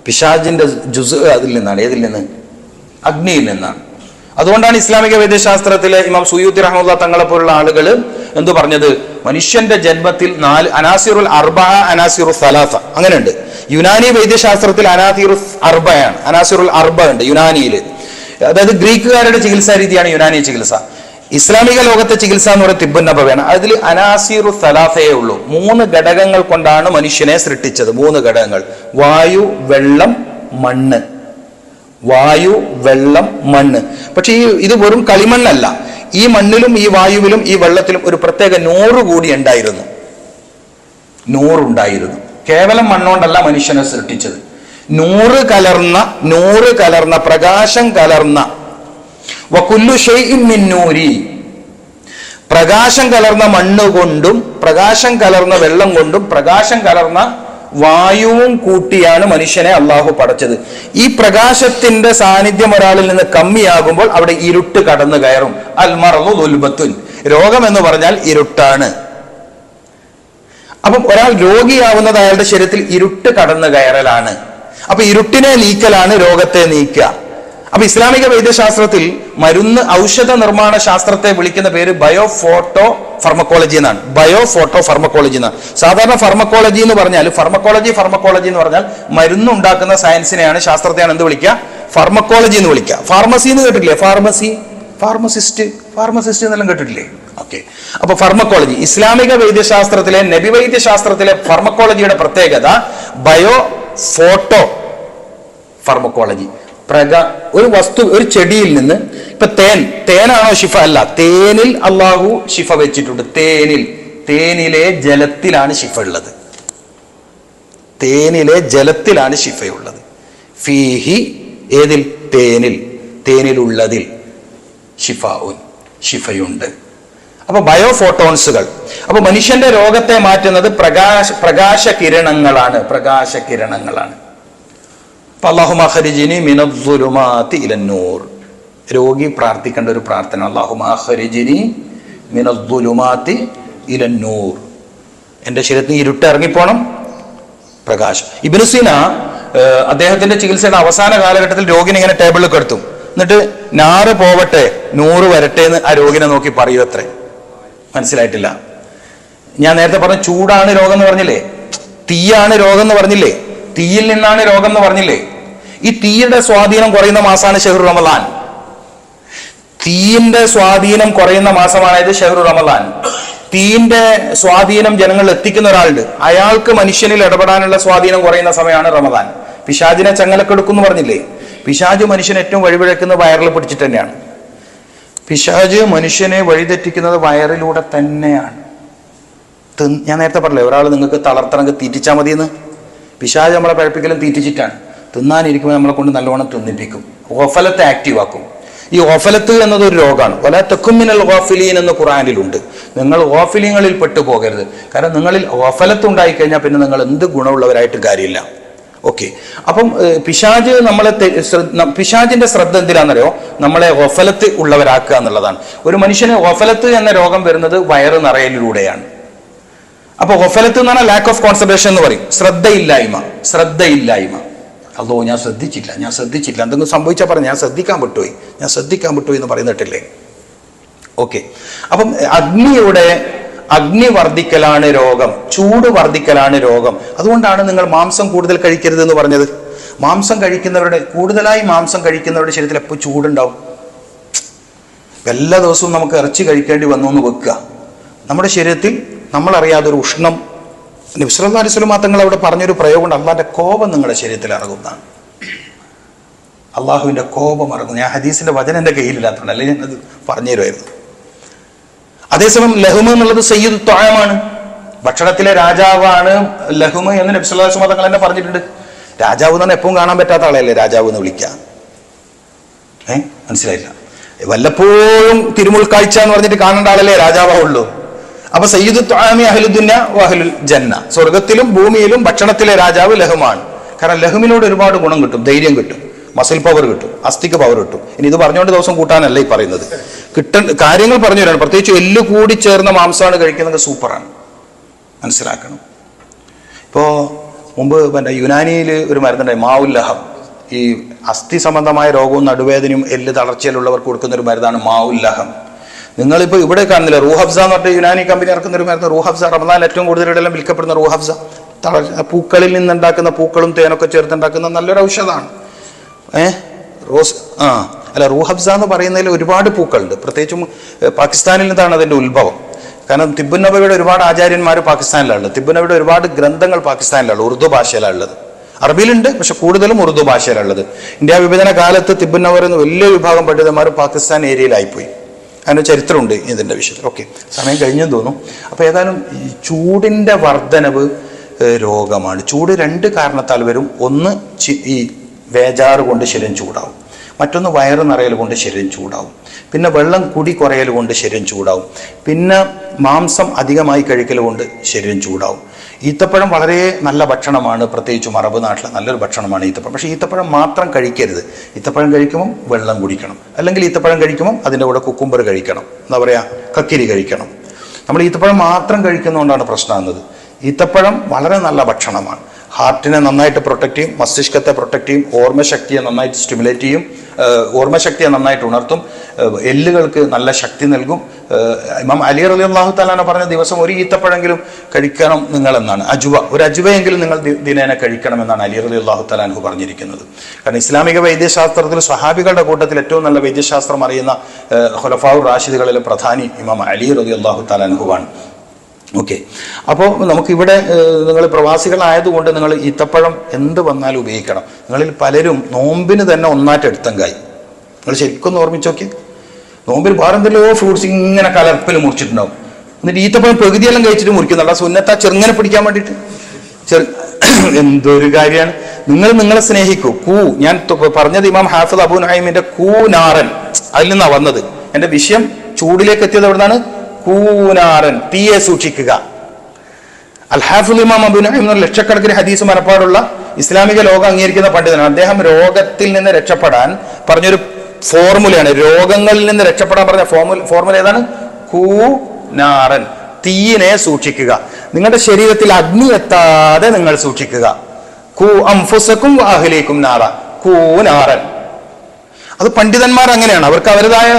പിശാചിന്റെ ജുസ് അതിൽ നിന്നാണ്. ഏതിൽ നിന്ന്? അഗ്നിയിൽ നിന്നാണ്. അതുകൊണ്ടാണ് ഇസ്ലാമിക വൈദ്യശാസ്ത്രത്തിലെ ഇമാം സുയൂത്തി റഹ്മത്തുള്ളാഹി തങ്ങളെ പോലുള്ള ആളുകൾ എന്തു പറഞ്ഞത്? മനുഷ്യന്റെ ജന്മത്തിൽ 4 അനാസിറുൽ അർബഅ, അനാസിറുൽ സലാസ അങ്ങനെയുണ്ട്. യുനാനി വൈദ്യശാസ്ത്രത്തിൽ അനാസിറുൽ അർബ ഉണ്ട് യുനാനിയിൽ. അതായത് ഗ്രീക്കുകാരുടെ ചികിത്സാ രീതിയാണ് യുനാനി ചികിത്സ. ഇസ്ലാമിക ലോകത്തെ ചികിത്സ എന്ന് പറയുന്നത് തിബ്ബുൻ നബവിയാണ്. അതിൽ അനാസിറുൽ സലാസയേ ഉള്ളൂ. 3 ഘടകങ്ങൾ കൊണ്ടാണ് മനുഷ്യനെ സൃഷ്ടിച്ചത്. 3 ഘടകങ്ങൾ: വായു, വെള്ളം, മണ്ണ്. വായു, വെള്ളം, മണ്ണ്. പക്ഷെ ഇത് വെറും കളിമണ്ണല്ല. ഈ മണ്ണിലും ഈ വായുവിലും ഈ വെള്ളത്തിലും ഒരു പ്രത്യേക നൂറ് കൂടി ഉണ്ടായിരുന്നു. നൂറുണ്ടായിരുന്നു. കേവലം മണ്ണുകൊണ്ടല്ല മനുഷ്യനെ സൃഷ്ടിച്ചത്. നൂറ് കലർന്ന പ്രകാശം കലർന്ന വകുല്ലു ഷൈഇൻ മിൻ നൂരി, പ്രകാശം കലർന്ന മണ്ണ് കൊണ്ടും പ്രകാശം കലർന്ന വെള്ളം കൊണ്ടും പ്രകാശം കലർന്ന വായുവും കൂട്ടിയാണ് മനുഷ്യനെ അള്ളാഹു പടച്ചത്. ഈ പ്രകാശത്തിന്റെ സാന്നിധ്യം ഒരാളിൽ നിന്ന് കമ്മിയാകുമ്പോൾ അവിടെ ഇരുട്ട് കടന്നു കയറും. അൽ മറദു ദുൽബത്തുൻ, രോഗം എന്ന് പറഞ്ഞാൽ ഇരുട്ടാണ്. അപ്പം ഒരാൾ രോഗിയാവുന്നത് അയാളുടെ ശരീരത്തിൽ ഇരുട്ട് കടന്നു കയറലാണ്. അപ്പൊ ഇരുട്ടിനെ നീക്കലാണ് രോഗത്തെ നീക്കുക. അപ്പൊ ഇസ്ലാമിക വൈദ്യശാസ്ത്രത്തിൽ മരുന്ന് ഔഷധ നിർമ്മാണ ശാസ്ത്രത്തെ വിളിക്കുന്ന പേര് ബയോഫോട്ടോ ഫാർമക്കോളജി എന്നാണ്. ബയോഫോട്ടോ ഫാർമക്കോളജി എന്നാണ്. സാധാരണ ഫാർമക്കോളജി എന്ന് പറഞ്ഞാൽ ഫാർമക്കോളജി എന്ന് പറഞ്ഞാൽ മരുന്ന് ഉണ്ടാക്കുന്ന സയൻസിനെയാണ്, ശാസ്ത്രത്തെയാണ് എന്ത് വിളിക്കുക? ഫാർമക്കോളജി എന്ന് വിളിക്കുക. ഫാർമസി എന്ന് കേട്ടിട്ടില്ലേ? ഫാർമസിസ്റ്റ് എന്നെല്ലാം കേട്ടിട്ടില്ലേ? ഓക്കെ. അപ്പൊ ഫാർമക്കോളജി ഇസ്ലാമിക വൈദ്യശാസ്ത്രത്തിലെ നബി വൈദ്യശാസ്ത്രത്തിലെ ഫാർമക്കോളജിയുടെ പ്രത്യേകത ബയോഫോട്ടോ ഫാർമക്കോളജി. ഒരു വസ്തു, ഒരു ചെടിയിൽ നിന്ന്, ഇപ്പൊ തേനാണോ ശിഫ? അല്ല, തേനിൽ അള്ളാഹു ശിഫ വെച്ചിട്ടുണ്ട്. തേനിലെ ജലത്തിലാണ് ശിഫ ഉള്ളത്. തേനിലെ ജലത്തിലാണ് ശിഫയുള്ളത്. ഫീഹി, ഏതിൽ? തേനിലുള്ളതിൽ ശിഫാഉൻ, ശിഫയുണ്ട്. അപ്പൊ ബയോഫോട്ടോൺസുകൾ. അപ്പൊ മനുഷ്യന്റെ രോഗത്തെ മാറ്റുന്നത് പ്രകാശകിരണങ്ങളാണ്. അല്ലാഹുമ്മ ഖരിജ്നി മിനദ്ദുലുമാതി ഇലന്നൂർ. രോഗി പ്രാർത്ഥിക്കേണ്ട ഒരു പ്രാർത്ഥന, അല്ലാഹുമ്മ ഖരിജ്നി മിനദ്ദുലുമാതി ഇലന്നൂർ. എൻ്റെ ശരീരത്തിൽ ഇരുട്ട് ഇറങ്ങിപ്പോണം, പ്രകാശം. ഇബ്നു സീന അദ്ദേഹത്തിന്റെ ചികിത്സയുടെ അവസാന കാലഘട്ടത്തിൽ രോഗിനെ ഇങ്ങനെ ടേബിളിൽ കിടത്തും. എന്നിട്ട് നാറ് പോവട്ടെ നൂറ് വരട്ടെ എന്ന് ആ രോഗിനെ നോക്കി പറയൂ. അത്രേ. മനസ്സിലായിട്ടില്ല? ഞാൻ നേരത്തെ പറഞ്ഞ ചൂടാണ് രോഗം എന്ന് പറഞ്ഞില്ലേ? തീയാണ് രോഗം എന്ന് പറഞ്ഞില്ലേ? തീയിൽ നിന്നാണ് രോഗം എന്ന് പറഞ്ഞില്ലേ? ഈ തീയുടെ സ്വാധീനം കുറയുന്ന മാസമാണ് ഷഹ്റു റമളാൻ. തീയിന്റെ സ്വാധീനം കുറയുന്ന മാസമാണ് ഇത് ഷഹ്റു റമളാൻ. തീയിന്റെ സ്വാധീനം ജനങ്ങൾ എത്തിക്കുന്ന ഒരാളുണ്ട്, അയാൾക്ക് മനുഷ്യനിൽ ഇടപെടാനുള്ള സ്വാധീനം കുറയുന്ന സമയമാണ് റമളാൻ. പിശാചിനെ ചങ്ങലക്കെടുക്കും എന്ന് പറഞ്ഞില്ലേ? പിശാച് മനുഷ്യനെ ഏറ്റവും വഴിപിഴക്കുന്നത് വയറിൽ പിടിച്ചിട്ട് തന്നെയാണ്. പിശാച് മനുഷ്യനെ വഴിതെറ്റിക്കുന്നത് വയറിലൂടെ തന്നെയാണ്. ഞാൻ നേരത്തെ പറഞ്ഞില്ലേ, ഒരാൾ നിങ്ങൾക്ക് തളർത്തണമെങ്കിൽ തീറ്റിച്ചാൽ മതിയെന്ന്. പിശാച് നമ്മളെ പഴപ്പിക്കലും തീറ്റിച്ചിട്ടാണ്. തിന്നാനിരിക്കുമ്പോൾ നമ്മളെ കൊണ്ട് നല്ലോണം തിന്നിപ്പിക്കും, ഗഫലത്തെ ആക്റ്റീവ് ആക്കും. ഈ ഗഫലത്ത് എന്നതൊരു രോഗമാണ്. വലാ തകും മിനൽ ഗാഫിലീൻ എന്ന് ഖുർആനിലുണ്ട്. നിങ്ങൾ ഗാഫിലീങ്ങളിൽ പെട്ടുപോകരുത്. കാരണം നിങ്ങളിൽ ഗഫലത്ത് ഉണ്ടായിക്കഴിഞ്ഞാൽ പിന്നെ നിങ്ങൾ എന്ത് ഗുണമുള്ളവരായിട്ട് കാര്യമില്ല. ഓക്കെ. അപ്പം പിശാചിന്റെ ശ്രദ്ധ എന്തിനാണെന്നറിയോ? നമ്മളെ ഗഫലത്ത് ഉള്ളവരാക്കുക എന്നുള്ളതാണ്. ഒരു മനുഷ്യന് ഗഫലത്ത് എന്ന രോഗം വരുന്നത് വയറ് നിറയലിലൂടെയാണ്. അപ്പൊ ഗഫലത്ത് എന്ന് പറഞ്ഞാൽ ലാക്ക് ഓഫ് കോൺസെൻട്രേഷൻ എന്ന് പറയും. ശ്രദ്ധയില്ലായ്മ. അല്ലോ ഞാൻ ശ്രദ്ധിച്ചില്ല എന്തെങ്കിലും സംഭവിച്ചാൽ പറഞ്ഞു ഞാൻ ശ്രദ്ധിക്കാൻ വിട്ടുപോയി എന്ന് പറയുന്നിട്ടില്ലേ? ഓക്കെ. അപ്പം അഗ്നി വർദ്ധിക്കലാണ് രോഗം, ചൂട് വർദ്ധിക്കലാണ് രോഗം. അതുകൊണ്ടാണ് നിങ്ങൾ മാംസം കൂടുതൽ കഴിക്കരുത് എന്ന് പറഞ്ഞത്. കൂടുതലായി മാംസം കഴിക്കുന്നവരുടെ ശരീരത്തിൽ എപ്പോൾ ചൂടുണ്ടാവും. എല്ലാ ദിവസവും നമുക്ക് ഇറച്ചി കഴിക്കേണ്ടി വന്നു എന്ന് വെക്കുക. നമ്മുടെ ശരീരത്തിൽ നമ്മളറിയാതൊരു ഉഷ്ണം. നബി സല്ലല്ലാഹു അലൈഹി വസല്ലം തങ്ങൾ അവിടെ പറഞ്ഞൊരു പ്രയോഗമുണ്ട്, അള്ളാഹിന്റെ കോപം നിങ്ങളുടെ ശരീരത്തിൽ ഇറങ്ങുന്നതാണ്. അള്ളാഹുവിന്റെ കോപം ഇറങ്ങും. ഞാൻ ഹദീസിന്റെ വചനം എൻ്റെ കയ്യിലില്ലാത്തതുകൊണ്ട് അല്ലെങ്കിൽ ഞാൻ അത് പറഞ്ഞു തരുമായിരുന്നു. അതേസമയം ലഹുമ എന്നുള്ളത് സയ്യിദ് ത്വാമാണ്, ഭക്ഷണത്തിലെ രാജാവാണ് ലഹുമ എന്ന് നബി സല്ലല്ലാഹു അലൈഹി വസല്ലം തങ്ങൾ തന്നെ പറഞ്ഞിട്ടുണ്ട്. രാജാവ് എന്ന് പറഞ്ഞാൽ എപ്പോഴും കാണാൻ പറ്റാത്ത ആളെയല്ലേ രാജാവ് എന്ന് വിളിക്കുക? മനസ്സിലായില്ല? വല്ലപ്പോഴും തിരുമുൾക്കാഴ്ച എന്ന് പറഞ്ഞിട്ട് കാണേണ്ട ആളല്ലേ രാജാവുള്ളൂ. അപ്പൊ സയ്യിദു ത്വാമി അഹ്ലു ദുന്യ വഅഹ്ലുൽ ജന്ന, സ്വർഗത്തിലും ഭൂമിയിലും ഭക്ഷണത്തിലെ രാജാവ് ലഹുമാണ്. കാരണം ലഹുമിനോട് ഒരുപാട് ഗുണം കിട്ടും, ധൈര്യം കിട്ടും, മസിൽ പവർ കിട്ടും, അസ്ഥിക്ക് പവർ കിട്ടും. ഇനി ഇത് പറഞ്ഞുകൊണ്ട് ദിവസം കൂട്ടാനല്ല ഈ പറയുന്നത്, കാര്യങ്ങൾ പറഞ്ഞു തരാണ്. പ്രത്യേകിച്ച് എല്ല് കൂടി ചേർന്ന മാംസമാണ് കഴിക്കുന്നത്, സൂപ്പറാണ്, മനസ്സിലാക്കണം. ഇപ്പോൾ മുമ്പ് യുനാനിയിൽ ഒരു മരുന്നുണ്ടായി മാവുല്ലഹം. ഈ അസ്ഥി സംബന്ധമായ രോഗവും നടുവേദനയും എല്ല് തളർച്ചയിലുള്ളവർക്ക് കൊടുക്കുന്ന ഒരു മരുന്നാണ് മാവുല്ലഹം. നിങ്ങളിപ്പോൾ ഇവിടെ കാണുന്നില്ല, റൂഹബ്സ എന്ന് പറഞ്ഞിട്ട് യുനാനി കമ്പനി ഇറക്കുന്ന ഒരു മരുന്ന് റൂഹബ്സ. റമദാനിൽ ഏറ്റവും കൂടുതൽ ഇടയിലും വിൽക്കപ്പെടുന്ന റൂഹബ്സ. പൂക്കളിൽ നിന്നുണ്ടാക്കുന്ന പൂക്കളും തേനൊക്കെ ചേർത്തുണ്ടാക്കുന്ന നല്ലൊരു ഔഷധമാണ്. റൂഹബ്സ എന്ന് പറയുന്നതിൽ ഒരുപാട് പൂക്കളുണ്ട്. പ്രത്യേകിച്ചും പാകിസ്ഥാനിൽ നിന്നാണ് അതിൻ്റെ ഉത്ഭവം. കാരണം തിബ്ബുൻ നബവിയുടെ ഒരുപാട് ആചാര്യന്മാർ പാകിസ്ഥാനിലുള്ളത്. തിബ്ബുൻ നബിയുടെ ഒരുപാട് ഗ്രന്ഥങ്ങൾ പാകിസ്ഥാനിലുള്ളത്, ഉറുദു ഭാഷയിലാണ് ഉള്ളത്. അറബിയിലുണ്ട്, പക്ഷെ കൂടുതലും ഉറുദു ഭാഷയിലുള്ളത്. ഇന്ത്യ വിഭജന കാലത്ത് തിബ്ബുൻ നബവി എന്ന വലിയ വിഭാഗം പണ്ഡിതന്മാർ പാകിസ്ഥാൻ ഏരിയയിലായിപ്പോയി. അതിന് ചരിത്രമുണ്ട് ഇതിൻ്റെ വിഷയത്തിൽ. ഓക്കെ, സമയം കഴിഞ്ഞെന്ന് തോന്നുന്നു. അപ്പോൾ ഏതായാലും ഈ ചൂടിൻ്റെ വർധനവ് രോഗമാണ്. ചൂട് രണ്ട് കാരണത്താൽ വരും. ഒന്ന് ഈ വേജാറ് കൊണ്ട് ശരീരം ചൂടാവും, മറ്റൊന്ന് വയറ് നിറയൽ കൊണ്ട് ശരീരം ചൂടാവും, പിന്നെ വെള്ളം കുടി കുറയൽ കൊണ്ട് ശരീരം ചൂടാവും, പിന്നെ മാംസം അധികമായി കഴിക്കൽ കൊണ്ട് ശരീരം ചൂടാവും. ഈത്തപ്പഴം വളരെ നല്ല ഭക്ഷണമാണ്, പ്രത്യേകിച്ചും അറബ് നാട്ടിലെ നല്ലൊരു ഭക്ഷണമാണ് ഈത്തപ്പഴം. പക്ഷേ ഈത്തപ്പഴം മാത്രം കഴിക്കരുത്. ഈത്തപ്പഴം കഴിക്കുമ്പം വെള്ളം കുടിക്കണം, അല്ലെങ്കിൽ ഈത്തപ്പഴം കഴിക്കുമ്പം അതിൻ്റെ കൂടെ കുക്കുംബർ കഴിക്കണം, എന്താ പറയുക, കക്കിരി കഴിക്കണം. നമ്മൾ ഈത്തപ്പഴം മാത്രം കഴിക്കുന്നതുകൊണ്ടാണ് പ്രശ്നം എന്നത്. ഈത്തപ്പഴം വളരെ നല്ല ഭക്ഷണമാണ്. ഹാർട്ടിനെ നന്നായിട്ട് പ്രൊട്ടക്റ്റ് ചെയ്യും, മസ്തിഷ്കത്തെ പ്രൊട്ടക്റ്റ് ചെയ്യും, ഓർമ്മശക്തിയെ നന്നായിട്ട് സ്റ്റിമുലേറ്റ് ചെയ്യും. ഓർമ്മശക്തിയെ നന്നായിട്ട് ഉണർത്തും, എല്ലുകൾക്ക് നല്ല ശക്തി നൽകും. ഇമാം അലി റളിയല്ലാഹു തആല പറഞ്ഞ ദിവസം ഒരു ഈത്തപ്പഴമെങ്കിലും കഴിക്കണം നിങ്ങളെന്നാണ്. ഒരു അജുവയെങ്കിലും നിങ്ങൾ ദിനേന കഴിക്കണമെന്നാണ് അലി റളിയല്ലാഹു തആല പറഞ്ഞിരിക്കുന്നത്. കാരണം ഇസ്ലാമിക വൈദ്യശാസ്ത്രത്തിൽ സ്വഹാബികളുടെ കൂട്ടത്തിൽ ഏറ്റവും നല്ല വൈദ്യശാസ്ത്രം അറിയുന്ന ഖുലഫാഉർ റാഷിദുകളിലെ പ്രധാനി ഇമാം അലി റളിയല്ലാഹു തആല ആണ്. ഓക്കെ, അപ്പോൾ നമുക്കിവിടെ നിങ്ങൾ പ്രവാസികളായതുകൊണ്ട് നിങ്ങൾ ഈത്തപ്പഴം എന്ത് വന്നാലും ഉപയോഗിക്കണം. നിങ്ങളിൽ പലരും നോമ്പിന് തന്നെ ഒന്നായിട്ട് എടുത്തങ്കായി. നിങ്ങൾ ശരിക്കും ഓർമ്മിച്ച് നോക്കി, നോമ്പിൽ വേറെന്തെല്ലോ ഫ്രൂട്ട്സ് ഇങ്ങനെ കലർപ്പിൽ മുറിച്ചിട്ടുണ്ടാവും. എന്നിട്ട് ഈത്തപ്പഴം പകുതിയെല്ലാം കഴിച്ചിട്ട് മുറിക്കുന്നുണ്ട്. ആ സുന്നത്താ ചെറുങ്ങനെ പിടിക്കാൻ വേണ്ടിയിട്ട്. എന്തൊരു കാര്യമാണ്. നിങ്ങൾ നിങ്ങളെ സ്നേഹിക്കൂ. ഞാൻ പറഞ്ഞത് ഇമാം ഹാഫിദ് അബൂ നുഐമിന്റെ കൂനാറൻ, അതിൽ നിന്നാണ് വന്നത്. എന്റെ വിഷയം ചൂടിലേക്ക് എത്തിയത് എവിടുന്നാണ്? കൂനാറൻ, തീയെ സൂക്ഷിക്കുക. അൽ ഹാഫിദ് ഇമാം അബൂ നുഐം ലക്ഷക്കണക്കിന് ഹദീസ് മനപ്പാടുള്ള ഇസ്ലാമിക ലോകം അംഗീകരിക്കുന്ന പണ്ഡിതനാണ്. അദ്ദേഹം രോഗത്തിൽ നിന്ന് രക്ഷപ്പെടാൻ പറഞ്ഞൊരു ഫോർമുലയാണ്. രോഗങ്ങളിൽ നിന്ന് രക്ഷപ്പെടാൻ പറഞ്ഞ ഫോർമുല ഏതാണ്? കൂനാറൻ, തീയിനെ സൂക്ഷിക്കുക. നിങ്ങളുടെ ശരീരത്തിൽ അഗ്നി എത്താതെ നിങ്ങൾ സൂക്ഷിക്കുക. അംഫുസക്കും അഹ്ലീക്കും നാറ, കൂനാറൻ. അത് പണ്ഡിതന്മാർ അങ്ങനെയാണ്. അവർക്ക് അവരുടേതായ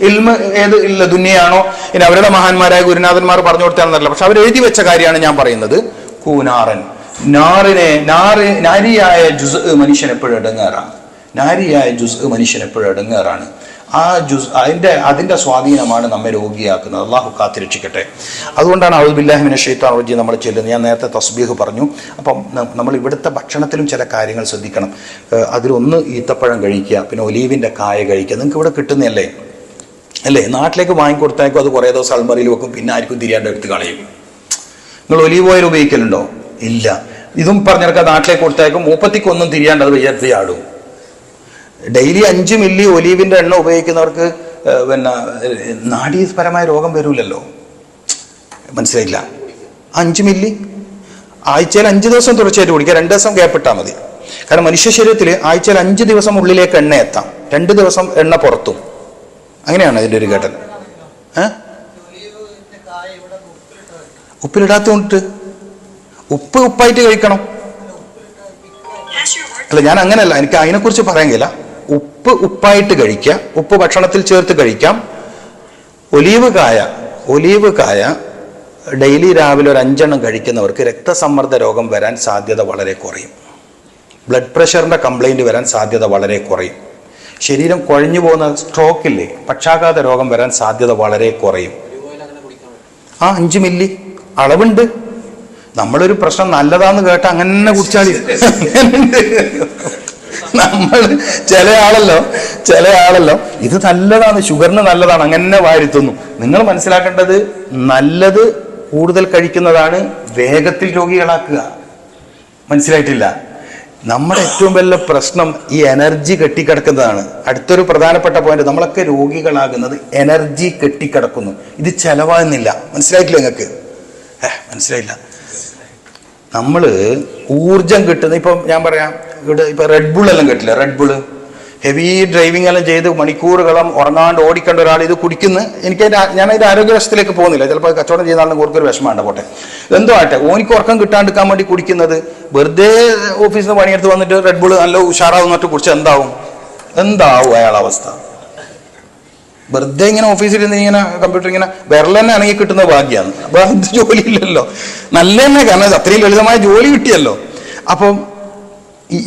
ഇൽമ ഏത് ഇല്ല ദുനിയാണോ ഇനി അവരുടെ മഹാന്മാരായ ഗുരുനാഥന്മാർ പറഞ്ഞു കൊടുത്താണെന്നല്ല, പക്ഷെ അവർ എഴുതി വെച്ച കാര്യമാണ് ഞാൻ പറയുന്നത്. കൂനാറൻ, നാരിയായ ജുസ് മനുഷ്യൻ എപ്പോഴും ഇടങ്ങേറാണ്. നാരിയായ ജുസ് മനുഷ്യൻ എപ്പോഴും ഇടങ്ങേറാണ്. ആ അതിന്റെ സ്വാധീനമാണ് നമ്മെ രോഗിയാക്കുന്നത്. അള്ളാഹു കാത്തിരക്ഷിക്കട്ടെ. അതുകൊണ്ടാണ് ഔദു ബില്ലാഹി മിനശ് ശൈത്വാനിർ റജീം നമ്മൾ ചൊല്ലുന്നത്. ഞാൻ നേരത്തെ തസ്ബീഹ് പറഞ്ഞു. അപ്പം നമ്മൾ ഇവിടുത്തെ ഭക്ഷണത്തിലും ചില കാര്യങ്ങൾ ശ്രദ്ധിക്കണം. അതിലൊന്ന് ഈത്തപ്പഴം കഴിക്കുക, പിന്നെ ഒലീവിന്റെ കായ കഴിക്കുക. നിങ്ങൾക്ക് ഇവിടെ കിട്ടുന്നതല്ലേ അല്ലേ? നാട്ടിലേക്ക് വാങ്ങിക്കൊടുത്തേക്കും അത് കുറേ ദിവസം അൾമറിയിൽ വെക്കും, പിന്നെ ആർക്കും തിരിയാണ്ട് എടുത്ത് കളയും. നിങ്ങൾ ഒലീവ് ഓയിൽ ഉപയോഗിക്കലുണ്ടോ? ഇല്ല. ഇതും പറഞ്ഞെടുക്കുക, നാട്ടിലേക്ക് കൊടുത്തേക്കും, മൂപ്പത്തിക്കൊന്നും തിരിയാണ്ട് അത് വിചാരിച്ച് ചാടും. ഡെയിലി 5 മില്ലി ഒലീവിന്റെ എണ്ണ ഉപയോഗിക്കുന്നവർക്ക് പിന്നെ നാഡീപരമായ രോഗം വരൂലല്ലോ. മനസ്സിലായില്ല? 5 മില്ലി ആഴ്ചയിൽ 5 ദിവസം തുടർച്ചയായിട്ട് കുടിക്കുക. 2 ദിവസം ഗ്യാപ്പ് ഇട്ടാൽ മതി. കാരണം മനുഷ്യ ശരീരത്തിൽ ആഴ്ചയിൽ 5 ദിവസം ഉള്ളിലേക്ക് എണ്ണ എത്താം, 2 ദിവസം എണ്ണ പുറത്തും. അങ്ങനെയാണ് അതിൻ്റെ ഒരു ഘട്ടം. ഉപ്പിലിടാത്തോണ്ട് ഉപ്പായിട്ട് കഴിക്കണം. അല്ല, ഞാൻ അങ്ങനെയല്ല, എനിക്ക് അതിനെക്കുറിച്ച് പറയാൻ കഴിയില്ല. ഉപ്പായിട്ട് കഴിക്കുക, ഉപ്പ് ഭക്ഷണത്തിൽ ചേർത്ത് കഴിക്കാം. ഒലീവ് കായ ഡെയിലി രാവിലെ ഒരു 5 എണ്ണം കഴിക്കുന്നവർക്ക് രക്തസമ്മർദ്ദ രോഗം വരാൻ സാധ്യത വളരെ കുറയും. ബ്ലഡ് പ്രഷറിന്റെ കംപ്ലൈന്റ് വരാൻ സാധ്യത വളരെ കുറയും. ശരീരം കുഴഞ്ഞു പോകുന്ന സ്ട്രോക്കില്ലേ, പക്ഷാഘാത രോഗം വരാൻ സാധ്യത വളരെ കുറയും. 5 മില്ലി അളവുണ്ട്. നമ്മളൊരു പ്രശ്നം നല്ലതാന്ന് കേട്ട അങ്ങനെ കുടിച്ചാൽ നമ്മൾ ചില ആളല്ലോ ഇത് നല്ലതാണ്, ഷുഗറിന് നല്ലതാണ്, അങ്ങനെ വാരിത്തുന്നു. നിങ്ങൾ മനസ്സിലാക്കേണ്ടത്, നല്ലത് കൂടുതൽ കഴിക്കുന്നതാണ് വേഗത്തിൽ രോഗികളാക്കുക. മനസ്സിലായിട്ടില്ല? നമ്മുടെ ഏറ്റവും വലിയ പ്രശ്നം ഈ എനർജി കെട്ടിക്കിടക്കുന്നതാണ്. അടുത്തൊരു പ്രധാനപ്പെട്ട പോയിന്റ്, നമ്മളൊക്കെ രോഗികളാകുന്നത് എനർജി കെട്ടിക്കിടക്കുന്നു. ഇത് ചെലവാകുന്നില്ല. മനസ്സിലായിട്ടില്ല നിങ്ങൾക്ക്? മനസ്സിലായില്ല. നമ്മൾ ഊർജം കിട്ടുന്ന, ഇപ്പം ഞാൻ പറയാം, ഇവിടെ ഇപ്പം റെഡ് ബുൾ എല്ലാം കേട്ടില്ല? റെഡ് ബുള് ഹെവി ഡ്രൈവിംഗ് എല്ലാം ചെയ്ത് മണിക്കൂറുകളും ഉറങ്ങാണ്ട് ഓടിക്കേണ്ട ഒരാൾ ഇത് കുടിക്കുന്നു. ഞാൻ അതിൻ്റെ ആരോഗ്യവശത്തിലേക്ക് പോകുന്നില്ല. ചിലപ്പോൾ കച്ചവടം ചെയ്യുന്ന ആളിന് കൂടുതൽ വിഷമമുണ്ട്. പോട്ടെ, എന്തോ ആട്ടെ, ഓനിക്ക് ഉറക്കം കിട്ടാണ്ടിരിക്കാൻ വേണ്ടി കുടിക്കുന്നത്. വെറുതെ ഓഫീസിൽ നിന്ന് പണിയെടുത്ത് വന്നിട്ട് റെഡ് ബുൾ നല്ല ഉഷാറാവുന്നിട്ട് കുടിച്ചാൽ എന്താവും അയാളുടെ അവസ്ഥ? വെറുതെ ഇങ്ങനെ ഓഫീസിൽ നിന്ന് ഇങ്ങനെ കമ്പ്യൂട്ടർ ഇങ്ങനെ വിരൽ തന്നെ ആണെങ്കിൽ കിട്ടുന്ന ഭാഗ്യമാണ്. അപ്പൊ അത് ജോലിയില്ലല്ലോ, നല്ല തന്നെ. കാരണം അത്രയും ലളിതമായ ജോലി കിട്ടിയല്ലോ. അപ്പം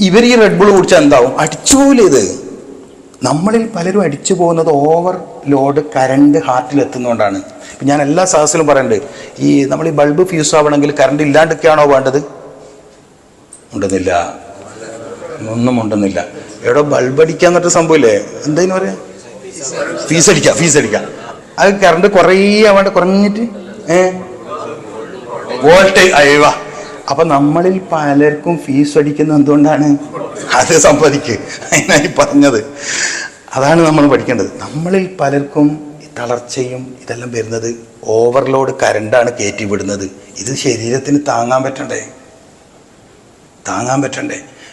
ഇവർ ഈ റെഡ് ബുൾ കുടിച്ചാൽ എന്താവും? അടിച്ചുപോലെ. ഇത് നമ്മളിൽ പലരും അടിച്ചു പോകുന്നത് ഓവർ ലോഡ് കറണ്ട് ഹാർട്ടിൽ എത്തുന്നതുകൊണ്ടാണ്. ഇപ്പം ഞാൻ എല്ലാ സഹസിലും പറയുന്നുണ്ട്, ഈ നമ്മൾ ഈ ബൾബ് ഫ്യൂസ് ആവണമെങ്കിൽ കറണ്ട് ഇല്ലാണ്ടൊക്കെയാണോ വേണ്ടത്? ഉണ്ടെന്നില്ല, ഒന്നും ഉണ്ടെന്നില്ല. എവിടെ ബൾബ് അടിക്കാൻ എന്നിട്ട് സംഭവമില്ലേ, എന്തായാലും പറയാ, ഫീസ് അടിക്കാം. അത് കറണ്ട് കുറേ ആവാണ്ട് കുറഞ്ഞിട്ട് വോൾട്ടേജ് അയവാ. അപ്പൊ നമ്മളിൽ പലർക്കും ഫീസ് അടിക്കുന്നത് എന്തുകൊണ്ടാണ്? അത് സമ്മതിക്ക്, അതിനായി പറഞ്ഞത്. അതാണ് നമ്മൾ പഠിക്കേണ്ടത്. നമ്മളിൽ പലർക്കും തളർച്ചയും ഇതെല്ലാം വരുന്നത് ഓവർലോഡ് കറണ്ടാണ് കയറ്റി വിടുന്നത്. ഇത് ശരീരത്തിന് താങ്ങാൻ പറ്റണ്ടേ?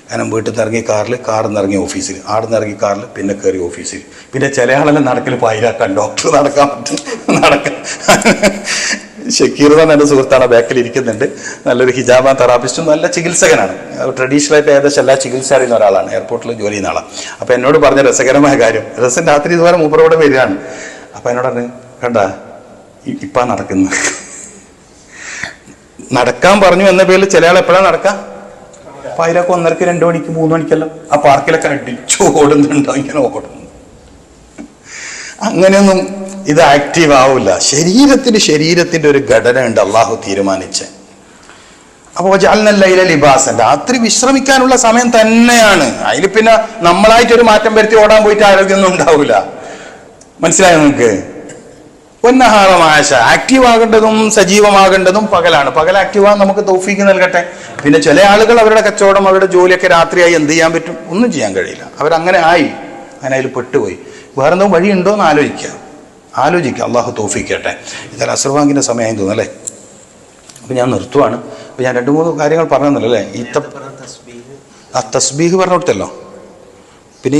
കാരണം വീട്ടിൽ നിന്ന് ഇറങ്ങി കാറിൽ നിന്ന് ഇറങ്ങി ഓഫീസിൽ, ആടെ നിന്ന് ഇറങ്ങി കാറിൽ, പിന്നെ കയറി ഓഫീസിൽ. പിന്നെ ചില ആളെല്ലാം നടക്കൽ പായിലാക്കാൻ, ഡോക്ടർ നടക്കാൻ പറ്റും, ഷക്കീർ തന്നെ എൻ്റെ സുഹൃത്താണ്, ബാക്കിൽ ഇരിക്കുന്നുണ്ട്. നല്ലൊരു ഹിജാബ തെറാപ്പിസ്റ്റും നല്ല ചികിത്സകനാണ്. ട്രഡീഷണലായിട്ട് ഏകദേശം എല്ലാ ചികിത്സ അറിയുന്ന ഒരാളാണ്, എയർപോർട്ടിൽ ജോലി ചെയ്യുന്ന ആളാണ്. അപ്പോൾ എന്നോട് പറഞ്ഞ രസകരമായ കാര്യം, രസം രാത്രി ഇതുവരെ മൂപ്പറോടെ വരികയാണ്. അപ്പം എന്നോട് പറഞ്ഞു, കണ്ട ഇപ്പം നടക്കുന്നു, നടക്കാൻ പറഞ്ഞു എന്ന പേരിൽ ചില ആൾ എപ്പോഴാണ് നടക്കാം? അപ്പം അതിലൊക്കെ 1:30, 2 മണിക്ക്, 3 മണിക്കെല്ലാം ആ പാർക്കിലൊക്കെ അടിച്ചു ഓടുന്നുണ്ടോ, ഇങ്ങനെ ഓടുന്നു. അങ്ങനെയൊന്നും ഇത് ആക്റ്റീവ് ആവില്ല. ശരീരത്തിന്റെ ഒരു ഘടന ഉണ്ട് അള്ളാഹു തീരുമാനിച്ച്. അപ്പോൾ ജഅൽനല്ലൈല ലിബാസൻ, രാത്രി വിശ്രമിക്കാനുള്ള സമയം തന്നെയാണ്. അതിൽ പിന്നെ നമ്മളായിട്ടൊരു മാറ്റം വരുത്തി ഓടാൻ പോയിട്ട് ആരോഗ്യമൊന്നും ഉണ്ടാവില്ല. മനസ്സിലായോ നിങ്ങൾക്ക്? പൊന്നഹാറമാശ, ആക്റ്റീവ് ആകേണ്ടതും സജീവമാകേണ്ടതും പകലാണ്. പകൽ ആക്റ്റീവാകാൻ നമുക്ക് തൗഫീക്ക് നൽകട്ടെ. പിന്നെ ചില ആളുകൾ അവരുടെ കച്ചവടം, അവരുടെ ജോലിയൊക്കെ രാത്രിയായി എന്ത് ചെയ്യാൻ പറ്റും? ഒന്നും ചെയ്യാൻ കഴിയില്ല. അവരങ്ങനെ ആയി, അങ്ങനെ അതിൽ പെട്ടുപോയി. വേറെന്തെങ്കിലും വഴിയുണ്ടോ എന്ന് ആലോചിക്കുക. അള്ളാഹു തൗഫീക്കട്ടെ. ഇതായാലും അസ്ർ ബാങ്കിൻ്റെ സമയമായി തോന്നുന്നല്ലേ? അപ്പം ഞാൻ നിർത്തുവാണ്. അപ്പം ഞാൻ 2-3 കാര്യങ്ങൾ പറഞ്ഞല്ലോ അല്ലേ? തസ്ബീഹ് പറഞ്ഞു കൊടുത്തല്ലോ. പിന്നെ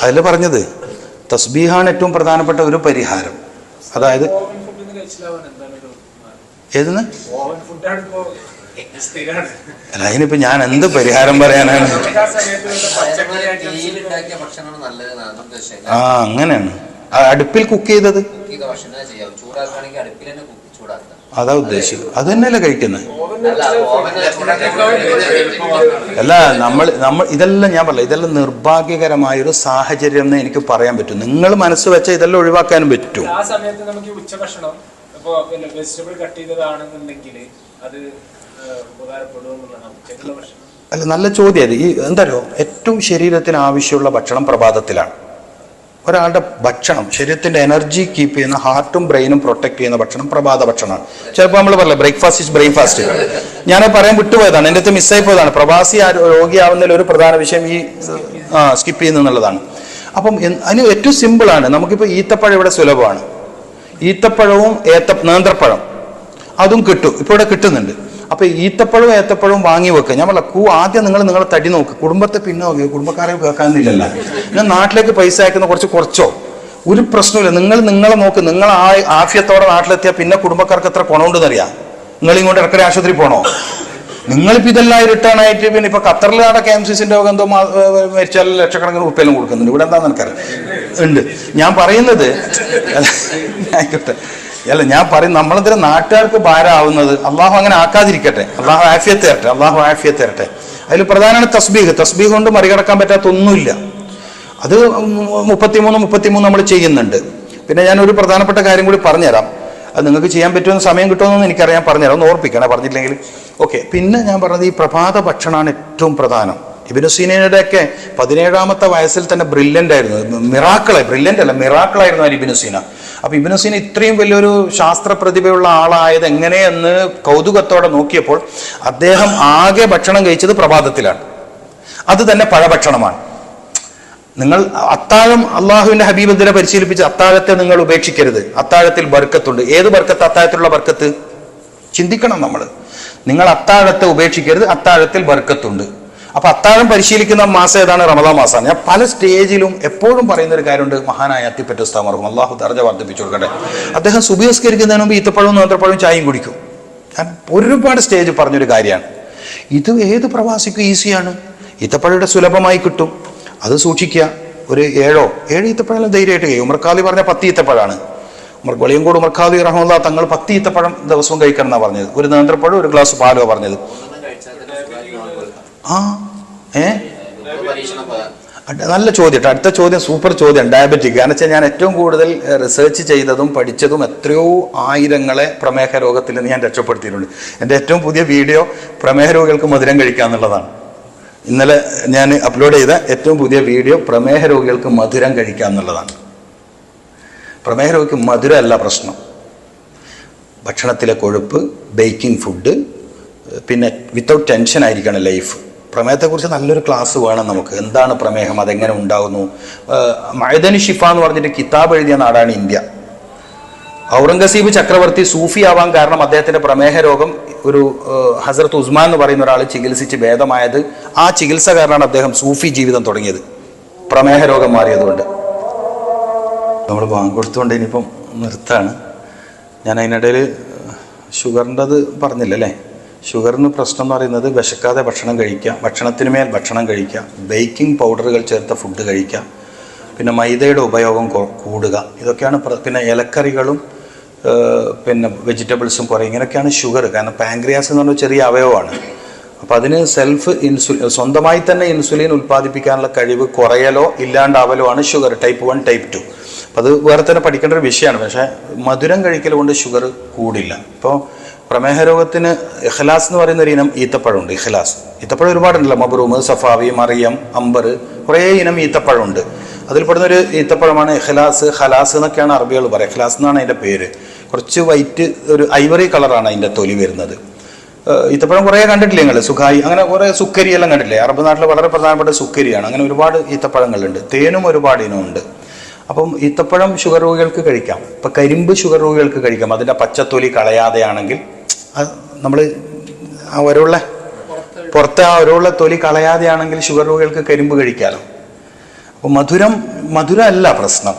അതിൽ പറഞ്ഞത് തസ്ബീഹാണ് ഏറ്റവും പ്രധാനപ്പെട്ട ഒരു പരിഹാരം. അതായത് ഏതെന്ന് അല്ല, അതിനിപ്പോ ഞാൻ എന്ത് പരിഹാരം പറയാനാണ്? അങ്ങനെയാണ്. അടുപ്പിൽ കുക്ക് ചെയ്തത് അതാ ഉദ്ദേശിച്ചത്. അത് തന്നെയല്ലേ കഴിക്കുന്നത്? അല്ല, നമ്മൾ ഇതെല്ലാം ഞാൻ പറയില്ല, ഇതെല്ലാം നിർഭാഗ്യകരമായൊരു സാഹചര്യം എന്ന് എനിക്ക് പറയാൻ പറ്റും. നിങ്ങൾ മനസ്സ് വെച്ചാൽ ഇതെല്ലാം ഒഴിവാക്കാനും പറ്റും. ആ സമയത്ത് നമുക്ക് ഉച്ചഭക്ഷണം ഇപ്പോ വെജിറ്റബിൾ കട്ട് ചെയ്തതാണെന്നുണ്ടെങ്കിൽ അത് ഉപകാരപ്പെടുമെന്നുള്ളതാണ് ഭക്ഷണം. അല്ല, നല്ല ചോദ്യം അത്. എന്തായാലും ഏറ്റവും ശരീരത്തിന് ആവശ്യമുള്ള ഭക്ഷണം പ്രഭാതത്തിലാണ്. ഒരാളുടെ ഭക്ഷണം, ശരീരത്തിന്റെ എനർജി കീപ്പ് ചെയ്യുന്ന, ഹാർട്ടും ബ്രെയിനും പ്രൊട്ടക്ട് ചെയ്യുന്ന ഭക്ഷണം പ്രഭാത ഭക്ഷണമാണ്. ചിലപ്പോൾ നമ്മൾ പറയില്ല ബ്രേക്ക്ഫാസ്റ്റ് ഇസ് ബ്രെയിൻ ഫാസ്റ്റ്. ഞാൻ പറയാൻ വിട്ടുപോയതാണ്, എൻ്റെ അടുത്ത് മിസ്സായി പോയതാണ്. പ്രവാസി രോഗിയാവുന്നതിൽ ഒരു പ്രധാന വിഷയം ഈ സ്കിപ്പ് ചെയ്യുന്നുള്ളതാണ്. അപ്പം അതിന് ഏറ്റവും സിമ്പിളാണ്. നമുക്കിപ്പോൾ ഈത്തപ്പഴം ഇവിടെ സുലഭമാണ്. ഈത്തപ്പഴവും നേന്ത്രപ്പഴം അതും കിട്ടും, ഇപ്പോൾ ഇവിടെ കിട്ടുന്നുണ്ട്. അപ്പൊ ഈത്തപ്പഴവും ഏത്തപ്പഴവും വാങ്ങി വെക്കുക. ഞാൻ പറയാം, ആദ്യം നിങ്ങളെ തടി നോക്ക്, കുടുംബത്തെ പിന്നെ നോക്കി. കുടുംബക്കാരെ കേൾക്കാനില്ലല്ല. ഞാൻ നാട്ടിലേക്ക് പൈസ അയക്കുന്ന കുറച്ചോ ഒരു പ്രശ്നമില്ല. നിങ്ങളെ നോക്ക്. നിങ്ങൾ ആഫിയത്തോടെ നാട്ടിലെത്തിയാൽ പിന്നെ കുടുംബക്കാർക്ക് എത്ര ഗുണമുണ്ടെന്നറിയാം. നിങ്ങൾ ഇങ്ങോട്ട് ഇടയ്ക്കടി ആശുപത്രി പോകണോ? നിങ്ങളിപ്പോൾ ഇതെല്ലാം റിട്ടേൺ ആയിട്ട് പിന്നെ ഇപ്പൊ ഖത്തറിലാണ് KMCസിന്റെ രോഗം എന്തോ മരിച്ചാൽ ലക്ഷക്കണക്കിന് ഉറുപ്പിയെല്ലാം കൊടുക്കുന്നുണ്ട്. ഇവിടെ എന്താന്ന് എനിക്കറിയാം ഉണ്ട്. ഞാൻ പറയുന്നത് ആയിക്കോട്ടെ, അല്ല ഞാൻ പറയും, നമ്മളെന്തിനാ നാട്ടുകാർക്ക് ഭാരമാവുന്നത്? അള്ളാഹു അങ്ങനെ ആക്കാതിരിക്കട്ടെ. അള്ളാഹു ആഫിയത്ത് തരട്ടെ. അതിൽ പ്രധാനമാണ് തസ്ബീഹ് കൊണ്ട് മറികടക്കാൻ പറ്റാത്തൊന്നുമില്ല. അത് 33 നമ്മൾ ചെയ്യുന്നുണ്ട്. പിന്നെ ഞാൻ ഒരു പ്രധാനപ്പെട്ട കാര്യം കൂടി പറഞ്ഞുതരാം. അത് നിങ്ങൾക്ക് ചെയ്യാൻ പറ്റുമെന്ന് സമയം കിട്ടുമെന്ന് എനിക്കറിയാം. പറഞ്ഞുതരാം, ഒന്ന് ഓർപ്പിക്കണേ പറഞ്ഞില്ലെങ്കിൽ. ഓക്കെ. പിന്നെ ഞാൻ പറഞ്ഞത് ഈ പ്രഭാത ഭക്ഷണമാണ് ഏറ്റവും പ്രധാനം. ഇബ്നു സീനയുടെയൊക്കെ 17ാമത്തെ വയസ്സിൽ തന്നെ ബ്രില്യൻ്റ് ആയിരുന്നു. മിറാക്കിളായിരുന്നു ഇബ്നു സീന. അപ്പൊ ഇബ്നു സീന ഇത്രയും വലിയൊരു ശാസ്ത്ര പ്രതിഭയുള്ള ആളായത് എങ്ങനെയെന്ന് കൗതുകത്തോടെ നോക്കിയപ്പോൾ അദ്ദേഹം ആകെ ഭക്ഷണം കഴിച്ചത് പ്രഭാതത്തിലാണ്. അത് തന്നെ പഴഭക്ഷണമാണ്. നിങ്ങൾ അത്താഴം, അള്ളാഹുവിന്റെ ഹബീബ് എന്തിനെ പരിശീലിപ്പിച്ച്, അത്താഴത്തെ നിങ്ങൾ ഉപേക്ഷിക്കരുത്. അത്താഴത്തിൽ ബർക്കത്തുണ്ട്. ഏത് ബർക്കത്ത്? അത്താഴത്തിലുള്ള ബർക്കത്ത് ചിന്തിക്കണം നമ്മൾ. നിങ്ങൾ അത്താഴത്തെ ഉപേക്ഷിക്കരുത്, അത്താഴത്തിൽ ബർക്കത്തുണ്ട്. അപ്പൊ അത്താഴം പരിശീലിക്കുന്ന മാസം ഏതാണ്? റമദാൻ മാസമാണ്. ഞാൻ പല സ്റ്റേജിലും എപ്പോഴും പറയുന്ന ഒരു കാര്യമുണ്ട്. മഹാനായ അത്തിപ്പറ്റ ഉസ്താദ് അള്ളാഹു ദർജ വർദ്ധിപ്പിച്ചു കൊടുക്കട്ടെ. അദ്ദേഹം സുബഹിസ്കരിക്കുന്നതിന് മുമ്പ് ഈത്തപ്പഴവും നേന്ത്രപ്പഴവും ചായയും കുടിക്കും. ഞാൻ ഒരുപാട് സ്റ്റേജ് പറഞ്ഞൊരു കാര്യമാണ്. ഇത് ഏത് പ്രവാസിക്കും ഈസിയാണ്. ഈത്തപ്പഴയുടെ സുലഭമായി കിട്ടും. അത് സൂക്ഷിക്കുക. ഒരു 7 ഈത്തപ്പഴം ധൈര്യമായിട്ട് കഴിയും. ഉമർഖാദി പറഞ്ഞ 10 ഈത്തപ്പഴമാണ്. വെളിയങ്കോട് ഉമർഖാദി റഹ്മത്തുള്ളാഹി തങ്ങൾ 10 ഈത്തപ്പഴം ദിവസവും കഴിക്കണം എന്നാണ് പറഞ്ഞത്. ഒരു നേന്ത്രപ്പഴം, ഒരു ഗ്ലാസ് പാലോ പറഞ്ഞത്. നല്ല ചോദ്യം. അടുത്ത ചോദ്യം സൂപ്പർ ചോദ്യം. ഡയബറ്റിക്. കാരണം വെച്ചാൽ ഞാൻ ഏറ്റവും കൂടുതൽ റിസർച്ച് ചെയ്തതും പഠിച്ചതും എത്രയോ ആയിരങ്ങളെ പ്രമേഹ രോഗത്തിൽ നിന്ന് ഞാൻ രക്ഷപ്പെടുത്തിയിട്ടുണ്ട്. എൻ്റെ ഏറ്റവും പുതിയ വീഡിയോ പ്രമേഹ രോഗികൾക്ക് മധുരം കഴിക്കുക എന്നുള്ളതാണ്. ഇന്നലെ ഞാൻ അപ്ലോഡ് ചെയ്ത ഏറ്റവും പുതിയ വീഡിയോ പ്രമേഹ രോഗികൾക്ക് മധുരം കഴിക്കുക എന്നുള്ളതാണ്. പ്രമേഹ രോഗിക്ക് മധുരമല്ല പ്രശ്നം, ഭക്ഷണത്തിലെ കൊഴുപ്പ്, ബേക്കിംഗ് ഫുഡ്, പിന്നെ വിത്തൗട്ട് ടെൻഷൻ ആയിരിക്കണം ലൈഫ്. പ്രമേഹത്തെക്കുറിച്ച് നല്ലൊരു ക്ലാസ് വേണം നമുക്ക്. എന്താണ് പ്രമേഹം, അതെങ്ങനെ ഉണ്ടാകുന്നു? മഅദനി ഷിഫ എന്ന് പറഞ്ഞിട്ട് കിതാബ് എഴുതിയ നാടാണ് ഇന്ത്യ. ഔറംഗസീബ് ചക്രവർത്തി സൂഫി ആവാൻ കാരണം അദ്ദേഹത്തിന്റെ പ്രമേഹ രോഗം ഒരു ഹസ്രത്ത് ഉസ്മാൻ എന്ന് പറയുന്ന ഒരാൾ ചികിത്സിച്ച് ഭേദമായത്. ആ ചികിത്സ കാരണമാണ് അദ്ദേഹം സൂഫി ജീവിതം തുടങ്ങിയത്, പ്രമേഹ രോഗം മാറിയതുകൊണ്ട്. നമ്മൾ കൊടുത്തുകൊണ്ട് ഇനിയിപ്പം നിർത്താണ്. ഞാൻ അതിനിടയിൽ ഷുഗറിൻ്റെത് പറഞ്ഞില്ലല്ലേ. ഷുഗറിന് പ്രശ്നം എന്ന് പറയുന്നത് വിശക്കാതെ ഭക്ഷണം കഴിക്കുക, ഭക്ഷണത്തിന് മേൽ ഭക്ഷണം കഴിക്കുക, ബേക്കിംഗ് പൗഡറുകൾ ചേർത്ത ഫുഡ് കഴിക്കുക, പിന്നെ മൈദയുടെ ഉപയോഗം കൂടുക, ഇതൊക്കെയാണ്. പിന്നെ ഇലക്കറികളും പിന്നെ വെജിറ്റബിൾസും കുറയും. ഇങ്ങനെയൊക്കെയാണ് ഷുഗർ. കാരണം പാൻക്രിയാസ് എന്ന് പറഞ്ഞ ചെറിയ അവയവമാണ്. അപ്പോൾ അതിന് സ്വന്തമായി തന്നെ ഇൻസുലിൻ ഉൽപ്പാദിപ്പിക്കാനുള്ള കഴിവ് കുറയലോ ഇല്ലാണ്ടാവലോ ആണ് ഷുഗർ, ടൈപ്പ് 1 ടൈപ്പ് 2. അപ്പോൾ അത് വേറെ തന്നെ പഠിക്കേണ്ട ഒരു വിഷയമാണ്. പക്ഷേ മധുരം കഴിക്കൽ കൊണ്ട് ഷുഗർ കൂടില്ല. ഇപ്പോൾ പ്രമേഹ രോഗത്തിന് ഇഖ്ലാസ് എന്ന് പറയുന്ന ഒരു ഇനം ഈത്തപ്പഴമുണ്ട്. ഈത്തപ്പഴം ഒരുപാടുണ്ടല്ലോ. മബ്രൂം, സഫാവി, മറിയം, അംബർ, കുറേ ഇനം ഈത്തപ്പഴമുണ്ട്. അതിൽപ്പെടുന്നൊരു ഈത്തപ്പഴമാണ് ഇഖ്ലാസ്, ഖലാസ് എന്നൊക്കെയാണ് അറബികൾ പറയുക. ഇഖ്ലാസ് എന്നാണ് അതിൻ്റെ പേര്. കുറച്ച് വൈറ്റ്, ഒരു ഐവറി കളറാണ് അതിൻ്റെ തൊലി വരുന്നത്. ഈത്തപ്പഴം കുറേ കണ്ടിട്ടില്ലേ നിങ്ങൾ? സുഖായി, അങ്ങനെ കുറേ സുക്കരി എല്ലാം കണ്ടില്ലേ? അറബ് നാട്ടിൽ വളരെ പ്രധാനപ്പെട്ട സുക്കരിയാണ്. അങ്ങനെ ഒരുപാട് ഈത്തപ്പഴങ്ങളുണ്ട്. തേനും ഒരുപാട് ഇനമുണ്ട്. അപ്പം ഈത്തപ്പഴം ഷുഗർ രോഗികൾക്ക് കഴിക്കാം. ഇപ്പം കരിമ്പ് ഷുഗർ രോഗികൾക്ക് കഴിക്കാം. അതിൻ്റെ പച്ചത്തൊലി കളയാതെയാണെങ്കിൽ നമ്മൾ ആ പുറത്തെ ആ ഒരവുള്ള തൊലി കളയാതെയാണെങ്കിൽ ഷുഗർ രോഗികൾക്ക് കരിമ്പ് കഴിക്കാമല്ലോ. അപ്പോൾ മധുരം അല്ല പ്രശ്നം.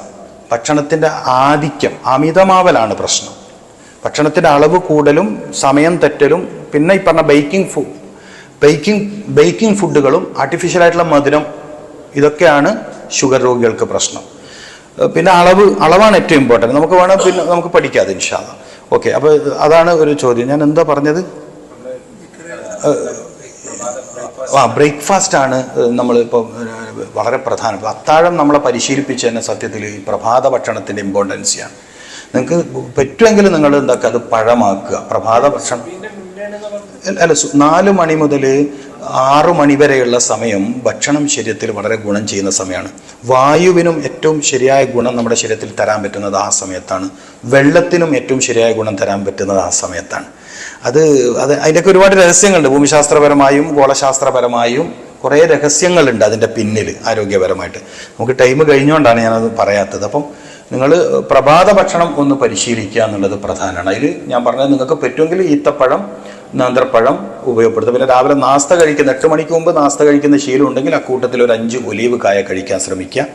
ഭക്ഷണത്തിൻ്റെ ആധിക്യം, അമിതമാവലാണ് പ്രശ്നം. ഭക്ഷണത്തിൻ്റെ അളവ് കൂടലും സമയം തെറ്റലും പിന്നെ ഈ പറഞ്ഞ ബേക്കിംഗ് ഫുഡുകളും ആർട്ടിഫിഷ്യലായിട്ടുള്ള മധുരം, ഇതൊക്കെയാണ് ഷുഗർ രോഗികൾക്ക് പ്രശ്നം. പിന്നെ അളവാണ് ഏറ്റവും ഇമ്പോർട്ടൻറ്റ്. നമുക്ക് വേണം പിന്നെ നമുക്ക് പഠിക്കാതെ ഇൻഷാ അല്ലാഹ്. ഓക്കെ, അപ്പോൾ അതാണ് ഒരു ചോദ്യം. ഞാൻ എന്താ പറഞ്ഞത്? ബ്രേക്ക്ഫാസ്റ്റ് ആണ് നമ്മളിപ്പോൾ വളരെ പ്രധാനം. അത്താഴം നമ്മളെ പരിശീലിപ്പിച്ച് തന്നെ സത്യത്തിൽ ഈ പ്രഭാത ഭക്ഷണത്തിൻ്റെ ഇമ്പോർട്ടൻസിയാണ്. നിങ്ങൾക്ക് പറ്റുമെങ്കിൽ നിങ്ങൾ എന്താക്കുക, അത് പഴമാക്കുക. പ്രഭാത ഭക്ഷണം അല്ല, 4 മണി മുതൽ 6 മണി വരെയുള്ള സമയം ഭക്ഷണം ശരീരത്തിൽ വളരെ ഗുണം ചെയ്യുന്ന സമയമാണ്. വായുവിനും ഏറ്റവും ശരിയായ ഗുണം നമ്മുടെ ശരീരത്തിൽ തരാൻ പറ്റുന്നത് ആ സമയത്താണ്. വെള്ളത്തിനും ഏറ്റവും ശരിയായ ഗുണം തരാൻ പറ്റുന്നത് ആ സമയത്താണ്. അതിൻ്റെയൊക്കെ ഒരുപാട് രഹസ്യങ്ങളുണ്ട്. ഭൂമിശാസ്ത്രപരമായും ഗോളശാസ്ത്രപരമായും കുറേ രഹസ്യങ്ങളുണ്ട് അതിൻ്റെ പിന്നിൽ ആരോഗ്യപരമായിട്ട്. നമുക്ക് ടൈം കഴിഞ്ഞുകൊണ്ടാണ് ഞാനത് പറയാത്തത്. അപ്പം നിങ്ങൾ പ്രഭാത ഭക്ഷണം ഒന്ന് പരിശീലിക്കുക എന്നുള്ളത് പ്രധാനമാണ്. അതിൽ ഞാൻ പറഞ്ഞത് നിങ്ങൾക്ക് പറ്റുമെങ്കിൽ ഈത്തപ്പഴം, നേന്ത്രപ്പഴം ഉപയോഗപ്പെടുത്തുക. പിന്നെ രാവിലെ നാസ്ത കഴിക്കുന്ന 8 മണിക്ക് മുമ്പ് നാസ്ത കഴിക്കുന്ന ശീലം ഉണ്ടെങ്കിൽ അക്കൂട്ടത്തിൽ ഒരു 5 ഒലീവ് കായ കഴിക്കാൻ ശ്രമിക്കുക.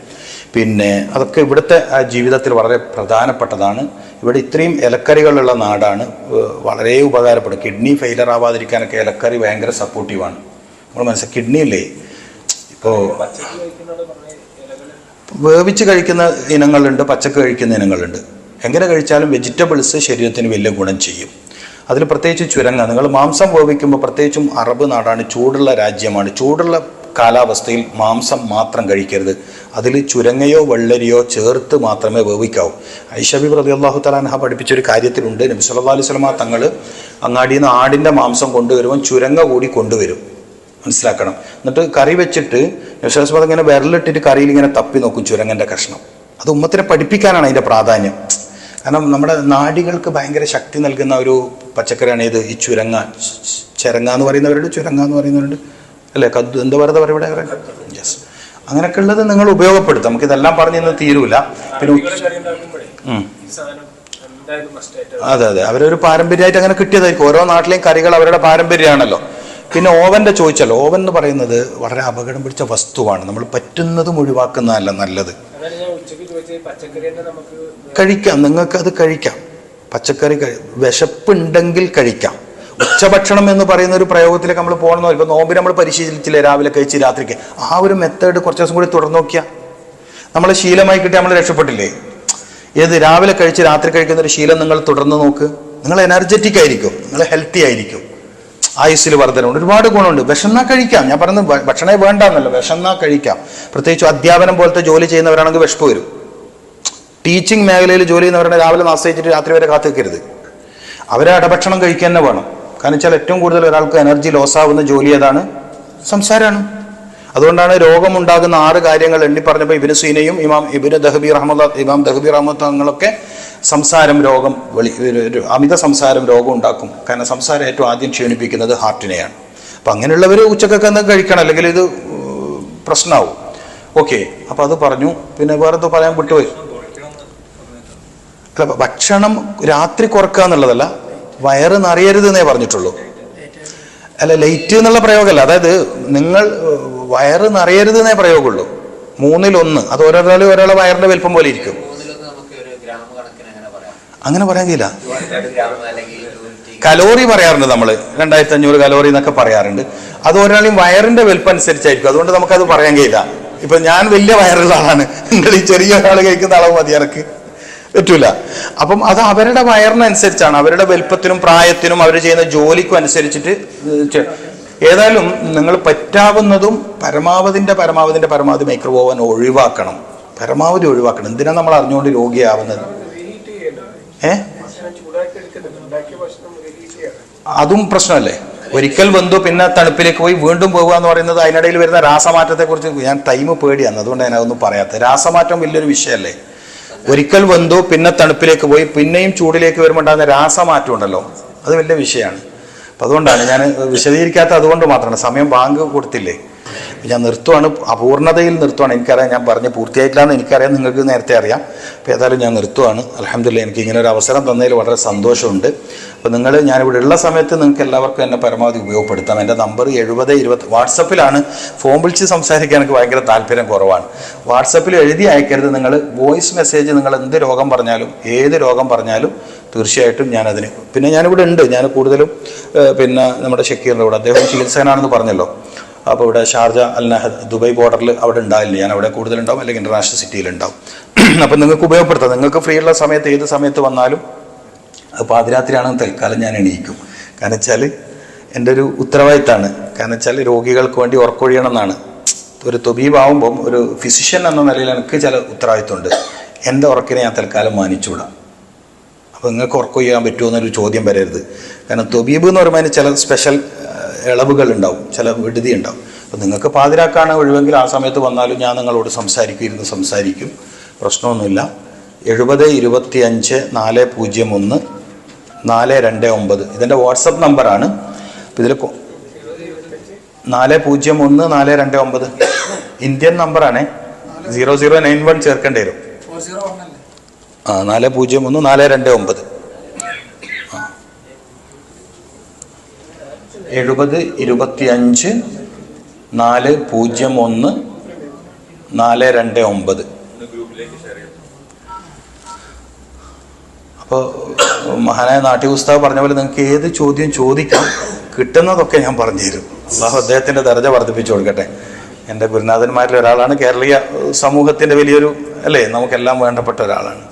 പിന്നെ അതൊക്കെ ഇവിടുത്തെ ജീവിതത്തിൽ വളരെ പ്രധാനപ്പെട്ടതാണ്. ഇവിടെ ഇത്രയും ഇലക്കറികളുള്ള നാടാണ്. വളരെ ഉപകാരപ്പെടും. കിഡ്നി ഫെയിലർ ആവാതിരിക്കാനൊക്കെ ഇലക്കറി ഭയങ്കര സപ്പോർട്ടീവാണ്. നമ്മൾ മനസ്സിലാക്കി, കിഡ്നി ഇല്ലേ, ഇപ്പോൾ വേവിച്ച് കഴിക്കുന്ന ഇനങ്ങളുണ്ട്, പച്ചക്ക് കഴിക്കുന്ന ഇനങ്ങളുണ്ട്. എങ്ങനെ കഴിച്ചാലും വെജിറ്റബിൾസ് ശരീരത്തിന് വലിയ ഗുണം ചെയ്യും. അതിൽ പ്രത്യേകിച്ച് ചുരങ്ങ. നിങ്ങൾ മാംസം വേവിക്കുമ്പോൾ, പ്രത്യേകിച്ചും അറബ് നാടാണ്, ചൂടുള്ള രാജ്യമാണ്. ചൂടുള്ള കാലാവസ്ഥയിൽ മാംസം മാത്രം കഴിക്കരുത്. അതിൽ ചുരങ്ങയോ വെള്ളരിയോ ചേർത്ത് മാത്രമേ വേവിക്കാവൂ. ഐഷ ബീബി റളിയല്ലാഹു തആല അൻഹ പഠിപ്പിച്ചൊരു കാര്യത്തിലുണ്ട്. നബി സല്ലല്ലാഹു അലൈഹി വസല്ലം തങ്ങൾ അങ്ങാടിയിൽ നിന്ന് ആടിൻ്റെ മാംസം കൊണ്ടുവരുമ്പോൾ ചുരങ്ങ കൂടി കൊണ്ടുവരും. മനസ്സിലാക്കണം. എന്നിട്ട് കറി വെച്ചിട്ട് നബി ഇങ്ങനെ വിരലിട്ടിട്ട് കറിയിൽ ഇങ്ങനെ തപ്പി നോക്കും ചുരങ്ങൻ്റെ കഷ്ണം. അത് ഉമ്മത്തിനെ പഠിപ്പിക്കാനാണ് അതിൻ്റെ പ്രാധാന്യം. കാരണം നമ്മുടെ നാടികൾക്ക് ഭയങ്കര ശക്തി നൽകുന്ന ഒരു പച്ചക്കറിയാണ് ഇത്. ഈ ചെരങ്ങ എന്ന് പറയുന്നവരുണ്ട്, ചുരങ്ങ എന്ന് പറയുന്നവരുണ്ട്, അല്ലേ? എന്താ പറയുക ഇവിടെ? യെസ്, അങ്ങനെയൊക്കെ ഉള്ളത് നിങ്ങൾ ഉപയോഗപ്പെടുത്താം. നമുക്ക് ഇതെല്ലാം പറഞ്ഞൊന്നും തീരൂല. പിന്നെ അതെ, അവരൊരു പാരമ്പര്യമായിട്ട് അങ്ങനെ കിട്ടിയതായിരിക്കും. ഓരോ നാട്ടിലെയും കറികൾ അവരുടെ പാരമ്പര്യമാണല്ലോ. പിന്നെ ഓവൻ്റെ ചോദിച്ചല്ലോ, ഓവൻ എന്ന് പറയുന്നത് വളരെ അപകടം പിടിച്ച വസ്തുവാണ്. നമ്മൾ പറ്റുന്നതും ഒഴിവാക്കുന്നതല്ല നല്ലത്. കഴിക്കാം, നിങ്ങൾക്ക് അത് കഴിക്കാം. പച്ചക്കറി വിശപ്പുണ്ടെങ്കിൽ കഴിക്കാം. ഉച്ചഭക്ഷണം എന്ന് പറയുന്ന ഒരു പ്രയോഗത്തിലേക്ക് നമ്മൾ പോകണമെന്ന്. ഇപ്പോൾ നോമ്പിന് നമ്മൾ പരിശീലിച്ചില്ലേ, രാവിലെ കഴിച്ച് രാത്രിക്ക്. ആ ഒരു മെത്തേഡ് കുറച്ച് ദിവസം കൂടി തുടർന്ന് നോക്കിയാൽ നമ്മൾ ശീലമായി കിട്ടി, നമ്മൾ രക്ഷപ്പെട്ടില്ലേ? രാവിലെ കഴിച്ച് രാത്രി കഴിക്കുന്ന ഒരു ശീലം നിങ്ങൾ തുടർന്ന് നോക്ക്. നിങ്ങൾ എനർജറ്റിക് ആയിരിക്കും, നിങ്ങൾ ഹെൽത്തി ആയിരിക്കും, ആയുസ്സിൽ വർധനമുണ്ട്, ഒരുപാട് ഗുണമുണ്ട്. വിശന്നാ കഴിക്കാം. ഞാൻ പറയുന്നത് ഭക്ഷണമേ വേണ്ടെന്നല്ല, വിശന്നാ കഴിക്കാം. പ്രത്യേകിച്ച് അധ്യാപനം പോലത്തെ ജോലി ചെയ്യുന്നവരാണെങ്കിൽ വിശപ്പ് വരും. ടീച്ചിങ് മേഖലയിൽ ജോലി ചെയ്യുന്നവരുടെ രാവിലെ നാസ്തിച്ചിട്ട് രാത്രി വരെ കാത്തു വെക്കരുത്. അവരെ അടഭക്ഷണം കഴിക്കാൻ തന്നെ വേണം. കാരണം വെച്ചാൽ ഏറ്റവും കൂടുതൽ ഒരാൾക്ക് എനർജി ലോസ് ആവുന്ന ജോലി ഏതാണ്? സംസാരമാണ്. അതുകൊണ്ടാണ് രോഗമുണ്ടാകുന്ന 6 കാര്യങ്ങൾ എണ്ണി പറഞ്ഞപ്പോൾ ഇബ്നു സീനയും ഇമാം ദഹബി റഹ്മത്ത് തങ്ങളൊക്കെ സംസാരം രോഗം, അമിത സംസാരം രോഗം ഉണ്ടാക്കും. കാരണം സംസാരം ഏറ്റവും ആദ്യം ക്ഷീണിപ്പിക്കുന്നത് ഹാർട്ടിനെയാണ്. അപ്പം അങ്ങനെയുള്ളവർ ഉച്ചക്കൊക്കെ എന്തെങ്കിലും കഴിക്കണം, അല്ലെങ്കിൽ ഇത് പ്രശ്നമാവും. ഓക്കെ, അപ്പം അത് പറഞ്ഞു. പിന്നെ വേറെ എന്തോ പറയാൻ വിട്ടുപോയി. അല്ല, ഭക്ഷണം രാത്രി കുറക്കുക എന്നുള്ളതല്ല, വയറ് നിറയരുത് എന്നേ പറഞ്ഞിട്ടുള്ളൂ. അല്ല, ലൈറ്റ് എന്നുള്ള പ്രയോഗമല്ല. അതായത് നിങ്ങൾ വയറ് നിറയരുത് എന്നേ പ്രയോഗമുള്ളൂ. 3-1. അത് ഒരാളെ വയറിന്റെ വലിപ്പം പോലെ ഇരിക്കും. അങ്ങനെ പറയാൻ കഴിയില്ല. കലോറി പറയാറുണ്ട് നമ്മൾ, 2500 കലോറി എന്നൊക്കെ പറയാറുണ്ട്. അത് ഒരാളെയും വയറിന്റെ വലുപ്പം അനുസരിച്ചായിരിക്കും, അതുകൊണ്ട് നമുക്കത് പറയാൻ കഴിയില്ല. ഇപ്പൊ ഞാൻ വലിയ വയറുള്ള ആളാണ്, നിങ്ങൾ ഈ ചെറിയ ഒരാൾ കഴിക്കുന്ന അളവ് മതി, എനിക്ക് പറ്റൂല. അപ്പം അത് അവരുടെ വയറിനനുസരിച്ചാണ്, അവരുടെ വലുപ്പത്തിനും പ്രായത്തിനും അവർ ചെയ്യുന്ന ജോലിക്കും അനുസരിച്ചിട്ട്. ഏതായാലും നിങ്ങൾ പറ്റാവുന്നതും പരമാവധി മൈക്രോവേവ് ഓവൻ ഒഴിവാക്കണം, പരമാവധി ഒഴിവാക്കണം. എന്തിനാ നമ്മൾ അറിഞ്ഞുകൊണ്ട് രോഗിയാവുന്നത്? അതും പ്രശ്നമല്ലേ? ഒരിക്കൽ വെന്തു പിന്നെ തണുപ്പിലേക്ക് പോയി വീണ്ടും പോകുക എന്ന് പറയുന്നത്, അതിനിടയിൽ വരുന്ന രാസമാറ്റത്തെക്കുറിച്ച് ഞാൻ ടൈം പേടിയാണ്, അതുകൊണ്ട് ഞാൻ അതൊന്നും പറയാത്തത്. രാസമാറ്റം വലിയൊരു വിഷയമല്ലേ? ഒരിക്കൽ വെന്തു പിന്നെ തണുപ്പിലേക്ക് പോയി പിന്നെയും ചൂടിലേക്ക് വരുമ്പോൾ ഉണ്ടാകുന്ന രാസമാറ്റം ഉണ്ടല്ലോ, അത് വലിയ വിഷയമാണ്. അപ്പം അതുകൊണ്ടാണ് ഞാൻ വിശദീകരിക്കാത്ത, അതുകൊണ്ട് മാത്രമാണ്. സമയം ബാങ്ക് കൊടുത്തില്ലേ, ഞാൻ നിർത്തുവാണ്, അപൂർണതയിൽ നിർത്തുവാണ്. എനിക്കറിയാം ഞാൻ പറഞ്ഞ് പൂർത്തിയായിട്ടില്ല എന്ന് എനിക്കറിയാം, നിങ്ങൾക്ക് നേരത്തെ അറിയാം. അപ്പോൾ ഏതായാലും ഞാൻ നിർത്തുവാണ്. അൽഹംദുലില്ലാഹ്, എനിക്ക് ഇങ്ങനെ ഒരു അവസരം തന്നതിൽ വളരെ സന്തോഷമുണ്ട്. അപ്പോൾ ഞാനിവിടെ ഉള്ള സമയത്ത് നിങ്ങൾക്ക് എല്ലാവർക്കും എന്നെ പരമാവധി ഉപയോഗപ്പെടുത്താം. എൻ്റെ നമ്പർ 7020. വാട്സപ്പിലാണ്. ഫോൺ വിളിച്ച് സംസാരിക്കാൻ എനിക്ക് ഭയങ്കര താല്പര്യം കുറവാണ്. വാട്സപ്പിൽ എഴുതി അയക്കരുത്. നിങ്ങൾ വോയിസ് മെസ്സേജ്, നിങ്ങൾ എന്ത് രോഗം പറഞ്ഞാലും ഏത് രോഗം പറഞ്ഞാലും തീർച്ചയായിട്ടും ഞാനതിന്, പിന്നെ ഞാനിവിടെ ഉണ്ട്. ഞാൻ കൂടുതലും പിന്നെ നമ്മുടെ ഷക്കീറിൻ്റെ കൂടെ, അദ്ദേഹം ചികിത്സകനാണെന്ന് പറഞ്ഞല്ലോ. അപ്പോൾ ഇവിടെ ഷാർജ, അൽ നഹദ്, ദുബൈ ബോർഡറിൽ അവിടെ ഉണ്ടാവില്ല, ഞാൻ അവിടെ കൂടുതലുണ്ടാവും, അല്ലെങ്കിൽ ഇൻ്റർനാഷണൽ സിറ്റിയിലുണ്ടാവും. അപ്പം നിങ്ങൾക്ക് ഉപയോഗപ്പെടുത്താം. നിങ്ങൾക്ക് ഫ്രീ ഉള്ള സമയത്ത് ഏത് സമയത്ത് വന്നാലും, അത് പാതിരാത്രിയാണെന്ന് തൽക്കാലം ഞാൻ എണീക്കും. കാരണം വെച്ചാൽ എൻ്റെ ഒരു ഉത്തരവാദിത്തമാണ്. കാരണം വെച്ചാൽ രോഗികൾക്ക് വേണ്ടി ഉറക്കൊഴിയണം എന്നാണ്. ഒരു തൊബീബാവുമ്പം, ഒരു ഫിസിഷ്യൻ എന്ന നിലയിൽ എനിക്ക് ചില ഉത്തരവാദിത്തമുണ്ട്. എൻ്റെ ഉറക്കിനെ ഞാൻ തൽക്കാലം മാനിച്ചുകൂടാം. അപ്പോൾ നിങ്ങൾക്ക് ഉറക്കൊഴിയാൻ പറ്റുമോ എന്നൊരു ചോദ്യം വരരുത്. കാരണം തൊബീബ് എന്ന് പറയുമ്പോൾ ചില സ്പെഷ്യൽ ഇളവുകൾ ഉണ്ടാവും, ചില വിടുതി ഉണ്ടാവും. അപ്പോൾ നിങ്ങൾക്ക് പാതിരാക്കാണ് ഒഴിവെങ്കിൽ ആ സമയത്ത് വന്നാലും ഞാൻ നിങ്ങളോട് ഇരുന്ന് സംസാരിക്കും, പ്രശ്നമൊന്നുമില്ല. 7025 401 429 ഇതെൻ്റെ വാട്സപ്പ് നമ്പറാണ്. ഇതിൽ 401 429 ഇന്ത്യൻ നമ്പറാണ്. 0091 ചേർക്കേണ്ടി വരും. 401 429 7025 401 429. അപ്പോൾ മഹാനായ നാട്യ ഉസ്താദ് പറഞ്ഞ പോലെ നിങ്ങൾക്ക് ഏത് ചോദ്യം ചോദിക്കാം, കിട്ടുന്നതൊക്കെ ഞാൻ പറഞ്ഞു തരും. അള്ളാഹു അദ്ദേഹത്തിൻ്റെ ദർജ വർദ്ധിപ്പിച്ചു കൊടുക്കട്ടെ. എൻ്റെ ഗുരുനാഥന്മാരിൽ ഒരാളാണ്, കേരളീയ സമൂഹത്തിൻ്റെ വലിയൊരു, അല്ലേ, നമുക്കെല്ലാം വേണ്ടപ്പെട്ട ഒരാളാണ്.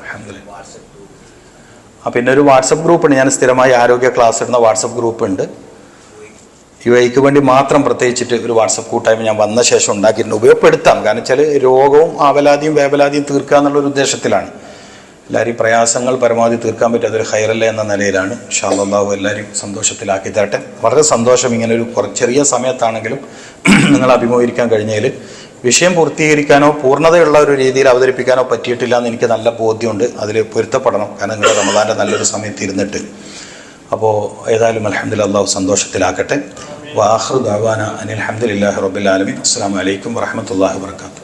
പിന്നെ ഒരു വാട്സപ്പ് ഗ്രൂപ്പുണ്ട്, ഞാൻ സ്ഥിരമായി ആരോഗ്യ ക്ലാസ് ഇടുന്ന വാട്സപ്പ് ഗ്രൂപ്പുണ്ട്. UAEക്ക് വേണ്ടി മാത്രം പ്രത്യേകിച്ചിട്ട് ഒരു വാട്സപ്പ് കൂട്ടായ്മ ഞാൻ വന്ന ശേഷം ഉണ്ടാക്കിയിട്ടുണ്ട്. ഉപയോഗപ്പെടുത്താം. കാരണം വെച്ചാൽ രോഗവും ആവലാതിയും വേവലാതിയും തീർക്കുക എന്നുള്ളൊരു ഉദ്ദേശത്തിലാണ്. എല്ലാവരെയും പ്രയാസങ്ങൾ പരമാവധി തീർക്കാൻ പറ്റും, അതൊരു ഹൈറല്ലേ എന്ന നിലയിലാണ്. ഇൻഷാ അല്ലാഹു എല്ലാവരെയും സന്തോഷത്തിലാക്കി തരട്ടെ. വളരെ സന്തോഷം, ഇങ്ങനെ ഒരു ചെറിയ സമയത്താണെങ്കിലും നിങ്ങൾ അഭിമുഖീകരിക്കാൻ കഴിഞ്ഞതിൽ. വിഷയം പൂർത്തീകരിക്കാനോ പൂർണ്ണതയുള്ള ഒരു രീതിയിൽ അവതരിപ്പിക്കാനോ പറ്റിയിട്ടില്ല എന്ന് എനിക്ക് നല്ല ബോധ്യമുണ്ട്. അതിൽ പൊരുത്തപ്പെടണം, കാരണം നിങ്ങൾ റമദാൻ്റെ നല്ലൊരു സമയത്ത് ഇരുന്നിട്ട്. അപ്പോൾ ഏതായാലും അൽഹംദുലില്ലാഹ്, അല്ലാഹു സന്തോഷത്തിലാക്കട്ടെ. വആഖിറു ദഅവാന അനിൽ ഹംദുലില്ലാഹി റബ്ബിൽ ആലമീൻ. അസ്സലാമു അലൈക്കും വറഹ്മത്തുള്ളാഹി വബറകാതുഹു.